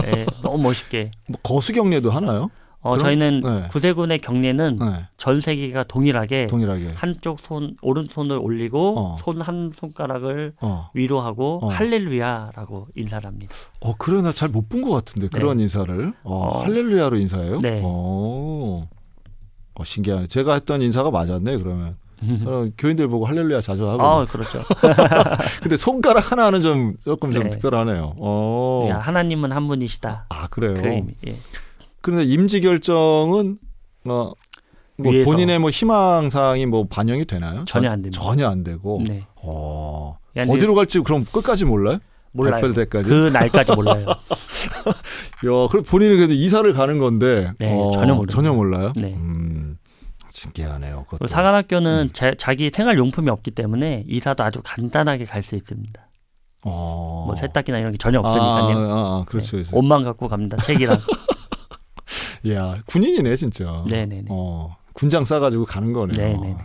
예, 너무 멋있게. 뭐 거수 경례도 하나요? 저희는 구세군의 경례는 전 세계가 동일하게 한쪽 오른손을 올리고 손 한 손가락을 위로 하고 할렐루야라고 인사를 합니다. 그래 나 잘 못 본 것 같은데 그런 인사를 할렐루야로 인사해요? 네. 신기하네. 제가 했던 인사가 맞았네 그러면. 교인들 보고 할렐루야 자주 하고. 그렇죠. 근데 손가락 하나는 조금 특별하네요. 하나님은 한 분이시다. 그래요. 그 의미. 예. 그런데 임지 결정은 뭐 본인의 뭐 희망사항이 뭐 반영이 되나요? 전혀 안 됩니다. 전혀 안 되고. 네. 어디로 갈지 그럼 끝까지 몰라요? 몰라요. 발표될 때까지. 그 날까지 몰라요. 그럼 본인은 그래도 이사를 가는 건데 전혀 몰라요. 네. 신기하네요. 사관학교는 자기 생활 용품이 없기 때문에 이사도 아주 간단하게 갈 수 있습니다. 뭐 세탁기나 이런 게 전혀 없으니까요. 그렇죠. 네. 옷만 갖고 갑니다. 책이랑. 야, 군인이네 진짜. 네네네. 군장 싸가지고 가는 거네요. 네네.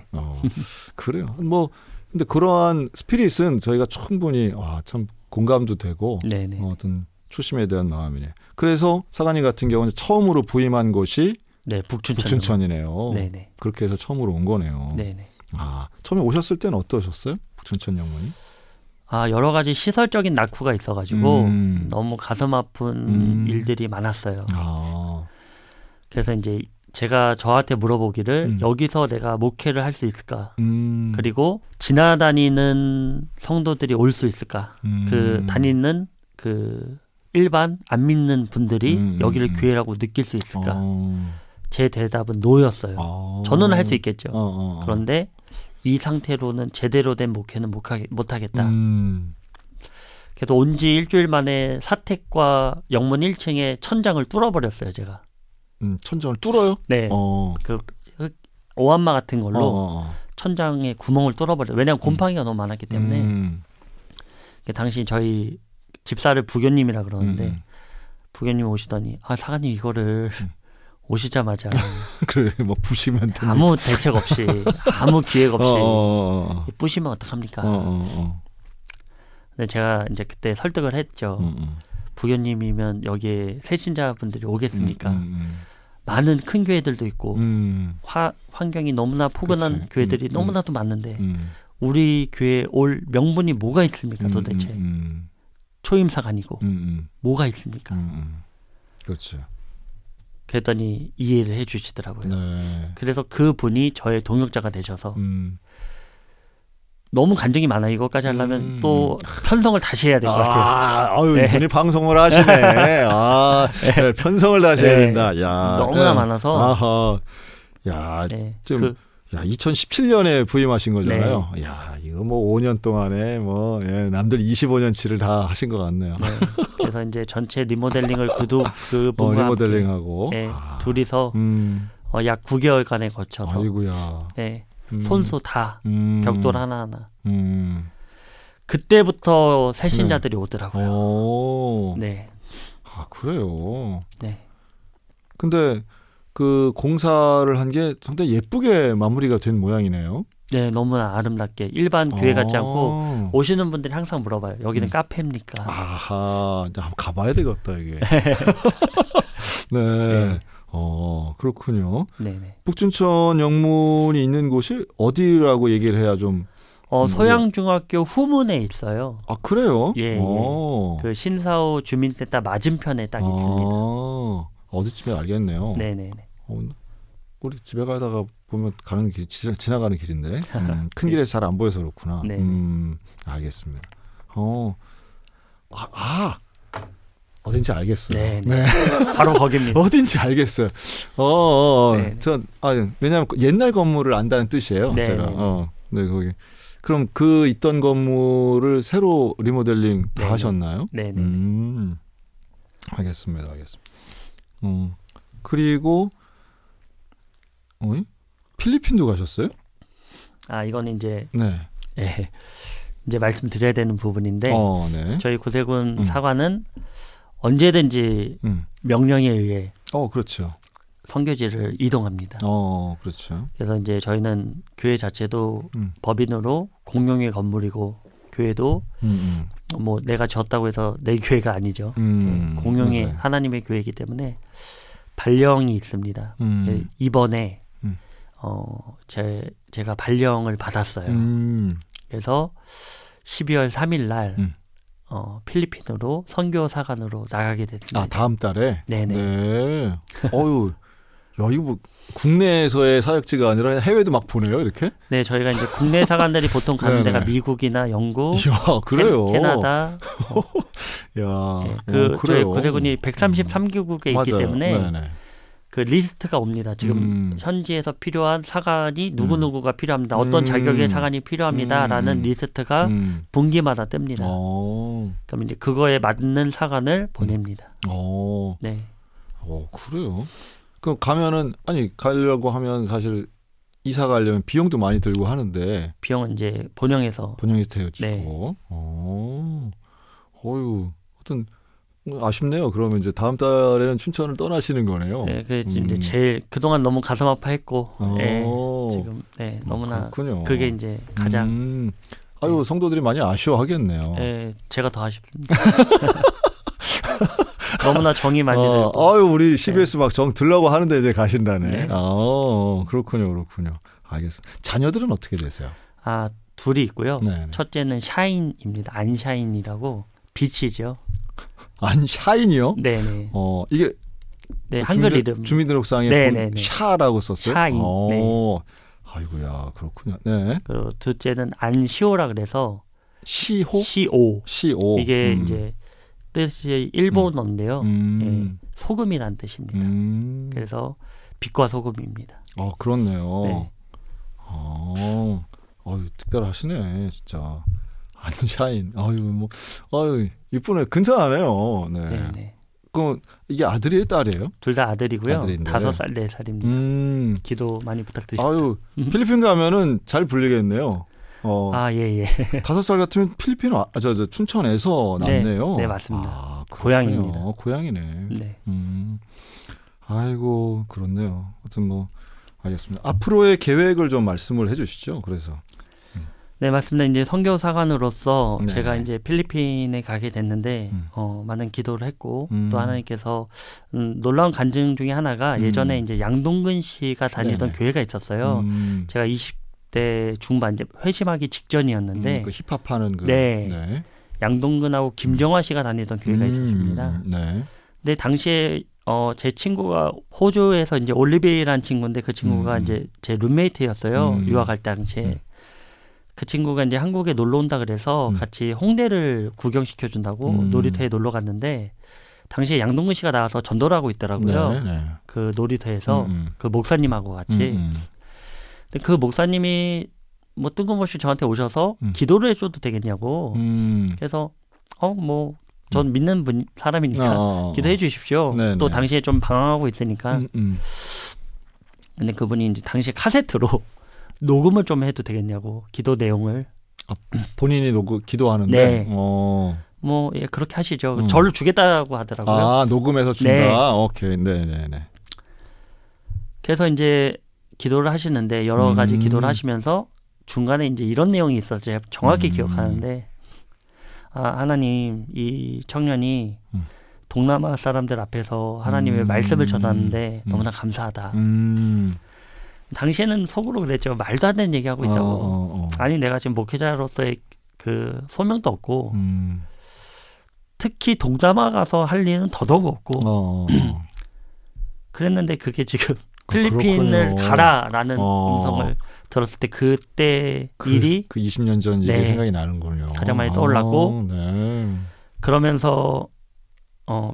그래요. 뭐 근데 그러한 스피릿은 저희가 충분히 참 공감도 되고 어떤 초심에 대한 마음이네. 그래서 사관님 같은 경우는 처음으로 부임한 곳이 북춘천이네요. 네네. 그렇게 해서 처음으로 온 거네요. 네네. 처음에 오셨을 때는 어떠셨어요? 북춘천 영문이? 여러 가지 시설적인 낙후가 있어가지고 너무 가슴 아픈 일들이 많았어요. 그래서 이제 제가 저한테 물어보기를 여기서 내가 목회를 할 수 있을까? 그리고 지나다니는 성도들이 올 수 있을까? 그 다니는 그 일반 안 믿는 분들이 여기를 교회라고 느낄 수 있을까? 제 대답은 노였어요. 저는 할 수 있겠죠. 그런데 이 상태로는 제대로 된 목회는 못하겠다. 그래서 온 지 일주일 만에 사택과 영문 1층에 천장을 뚫어버렸어요, 제가. 천장을 뚫어요? 네. 그 오한마 같은 걸로 천장에 구멍을 뚫어버려요. 왜냐하면 곰팡이가 너무 많았기 때문에. 당시 저희 집사를 부교님이라 그러는데 부교님 오시더니 사관님 이거를 오시자마자 그래 뭐 부시면 아무 대책 없이 아무 기획 없이 부시면 어떡합니까? 근데 제가 이제 그때 설득을 했죠. 부교님이면 여기에 새신자분들이 오겠습니까? 많은 큰 교회들도 있고 환경이 너무나 포근한 교회들이 너무나도 많은데 우리 교회에 올 명분이 뭐가 있습니까 도대체. 초임사관이고 뭐가 있습니까. 그렇죠. 그랬더니 이해를 해 주시더라고요. 네. 그래서 그분이 저의 동역자가 되셔서 너무 간증이 많아요. 이것까지 하려면 또 편성을 다시 해야 될 것 같아요. 아유, 네. 이분이 방송을 하시네. 네, 편성을 다시 해야 된다. 야, 너무나 많아서. 아하. 야, 지금 2017년에 부임하신 거잖아요. 네. 야, 이거 뭐 5년 동안에 뭐 남들 25년치를 다 하신 것 같네요. 네. 그래서 이제 전체 리모델링을 그분과 리모델링하고 둘이서 약 9개월간에 거쳐서 아이고야. 네. 손수 다 벽돌 하나하나. 그때부터 새신자들이 오더라고요. 오. 네. 아, 그래요. 네. 근데 그 공사를 한 게 상당히 예쁘게 마무리가 된 모양이네요. 네, 너무나 아름답게 일반 교회 같지 않고 오시는 분들이 항상 물어봐요. 여기는 카페입니까? 아하, 한번 가봐야 되겠다 이게. 네. 네. 그렇군요. 네네. 북춘천 영문이 있는 곳이 어디라고 얘기를 해야 좀? 소양중학교 후문에 있어요. 아, 그래요? 예. 그 신사후 주민센터 맞은편에 딱 있습니다. 어디쯤에 알겠네요. 네네네. 우리 집에 가다가 보면 가는 길, 지나가는 길인데 큰 길에서 잘 안 보여서 그렇구나. 네. 알겠습니다. 어딘지 알겠어요. 네. 바로 거기입니다. 어딘지 알겠어요. 왜냐하면 옛날 건물을 안다는 뜻이에요. 네. 제가. 네, 거기. 그럼 그 있던 건물을 새로 리모델링 다 하셨나요? 네. 알겠습니다. 그리고 필리핀도 가셨어요? 아, 이거는 이제 네. 이제 말씀드려야 되는 부분인데 네. 저희 구세군 사관은 언제든지 명령에 의해 그렇죠. 선교지를 이동합니다. 그렇죠. 그래서 이제 저희는 교회 자체도 법인으로 공용의 건물이고 교회도 뭐 내가 졌다고 해서 내 교회가 아니죠. 공용의 맞아요. 하나님의 교회이기 때문에 발령이 있습니다. 이번에 제가 발령을 받았어요. 그래서 12월 3일 날 필리핀으로 선교 사관으로 나가게 됐습니다. 아, 다음 달에? 네네. 네. 야, 이거 뭐 국내에서의 사역지가 아니라 해외도 막 보내요, 이렇게? 네, 저희가 이제 국내 사관들이 보통 가는 데가 미국이나 영국, 야, 그래요? 캐나다. 야, 그래요? 저희 구세군이 133개국에 있기 맞아요. 때문에 네네. 그 리스트가 옵니다. 지금 현지에서 필요한 사관이 누구누구가 필요합니다. 어떤 자격의 사관이 필요합니다라는 리스트가 분기마다 뜹니다. 그럼 이제 그거에 맞는 사관을 보냅니다. 네. 그래요? 그럼 가려고 하면 사실 이사 가려면 비용도 많이 들고 하는데 비용은 이제 본영에서 태워주고. 네. 어떤 아쉽네요. 그러면 이제 다음 달에는 춘천을 떠나시는 거네요. 네, 이제 제일 그동안 너무 가슴 아파했고, 지금 너무나 그렇군요. 그게 이제 가장. 성도들이 많이 아쉬워하겠네요. 네, 제가 더 아쉽습니다. 너무나 정이 많이 들고. 우리 CBS 막 정 들라고 하는데 이제 가신다네. 네. 그렇군요. 알겠습니다. 자녀들은 어떻게 되세요? 둘이 있고요. 네네. 첫째는 샤인입니다. 안샤인이라고 빛이죠. 안샤인이요? 네네. 이게 한글 이름. 주민등록상에 샤라고 썼어요? 샤인. 아이고야, 그렇군요. 네. 그리고 둘째는 안시오라 그래서 시호? 시오. 이게 이제 뜻이 일본어인데요. 소금이란 뜻입니다. 그래서 빛과 소금입니다. 그렇네요. 네. 특별하시네, 진짜. 안샤인. 이쁘네. 근사하네요. 네. 그럼 이게 아들이에요, 딸이에요? 둘 다 아들이고요. 아들인데. 5살, 4살입니다. 기도 많이 부탁드립니다. 필리핀 가면은 잘 불리겠네요. 예. 5살 같으면 필리핀 춘천에서 났네요. 네, 맞습니다. 고향입니다. 고향이네. 네. 아이고, 그렇네요. 하여튼 알겠습니다. 앞으로의 계획을 좀 말씀을 해주시죠. 그래서. 네, 맞습니다. 이제 선교 사관으로서 제가 이제 필리핀에 가게 됐는데 많은 기도를 했고 또 하나님께서 놀라운 간증 중에 하나가 예전에 이제 양동근 씨가 다니던 교회가 있었어요. 제가 20대 중반 이제 회심하기 직전이었는데 그 힙합하는 그 네. 양동근하고 김정화 씨가 다니던 교회가 있었습니다. 네. 근데 당시에 제 친구가 호주에서 이제 올리베이라는 친구인데 그 친구가 이제 제 룸메이트였어요. 유학할 당시에. 그 친구가 이제 한국에 놀러 온다 그래서 같이 홍대를 구경시켜 준다고 놀이터에 놀러 갔는데 당시에 양동근 씨가 나와서 전도를 하고 있더라고요. 그 놀이터에서 그 목사님하고 같이. 근데 그 목사님이 뭐 뜬금없이 저한테 오셔서 기도를 해줘도 되겠냐고. 그래서 전 믿는 사람이니까 기도해 주십시오. 또 당시에 좀 방황하고 있으니까. 근데 그분이 이제 당시에 카세트로 녹음을 좀 해도 되겠냐고 기도 내용을. 본인이 기도하는데. 네. 예, 그렇게 하시죠. 저를 주겠다고 하더라고요. 녹음해서 준다. 네. 오케이. 네네네. 그래서 이제 기도를 하시는데 여러 가지 기도를 하시면서 중간에 이제 이런 내용이 있었죠. 제가 정확히 기억하는데 하나님, 이 청년이 동남아 사람들 앞에서 하나님의 말씀을 전하는데 너무나 감사하다. 당시에는 속으로 그랬죠. 말도 안 되는 얘기하고 있다고. 아니 내가 지금 목회자로서의 그 소명도 없고 특히 동남아 가서 할 일은 더더욱 없고 그랬는데 그게 지금 필리핀을 가라라는 음성을 들었을 때 그때 일이 그 20년 전 일이 생각이 나는군요. 가장 많이 떠올랐고 그러면서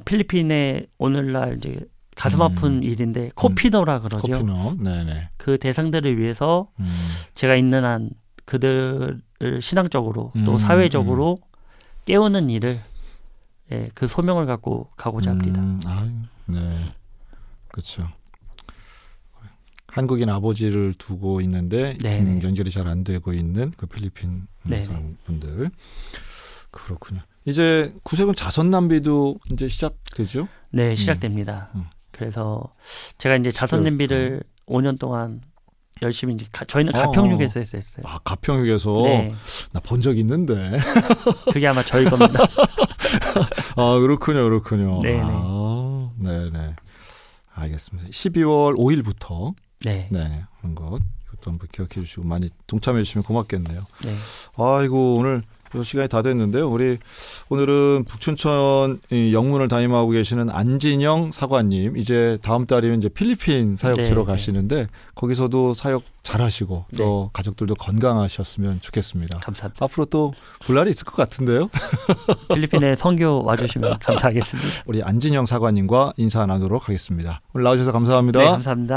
필리핀에 오늘날 이제 가슴 아픈 일인데 코피노라 그러죠. 코피노. 네네. 그 대상들을 위해서 제가 있는 한 그들을 신앙적으로 또 사회적으로 깨우는 일을 그 소명을 갖고 가고자 합니다. 네, 그렇죠. 한국인 아버지를 두고 있는데 연결이 잘 안 되고 있는 그 필리핀 사람분들. 그렇군요. 이제 구세군 자선 낭비도 이제 시작되죠? 네, 시작됩니다. 그래서 제가 이제 자선 낭비를 5년 동안 열심히 이제 저희는 가평육에서 했어요. 가평육에서 나 본 적 있는데. 그게 아마 저희 겁니다. 그렇군요. 네네. 네네. 알겠습니다. 12월 5일부터 하는 것 이것도 한번 기억해 주시고 많이 동참해 주시면 고맙겠네요. 네. 아이고 오늘 시간이 다 됐는데요. 오늘은 북춘천 영문을 담임하고 계시는 안진영 사관님 이제 다음 달이면 이제 필리핀 사역지로 가시는데 거기서도 사역 잘하시고 또 가족들도 건강하셨으면 좋겠습니다. 감사합니다. 앞으로 또 볼 날이 있을 것 같은데요. 필리핀에 선교 와주시면 감사하겠습니다. 우리 안진영 사관님과 인사 나누도록 하겠습니다. 오늘 나와주셔서 감사합니다. 네, 감사합니다.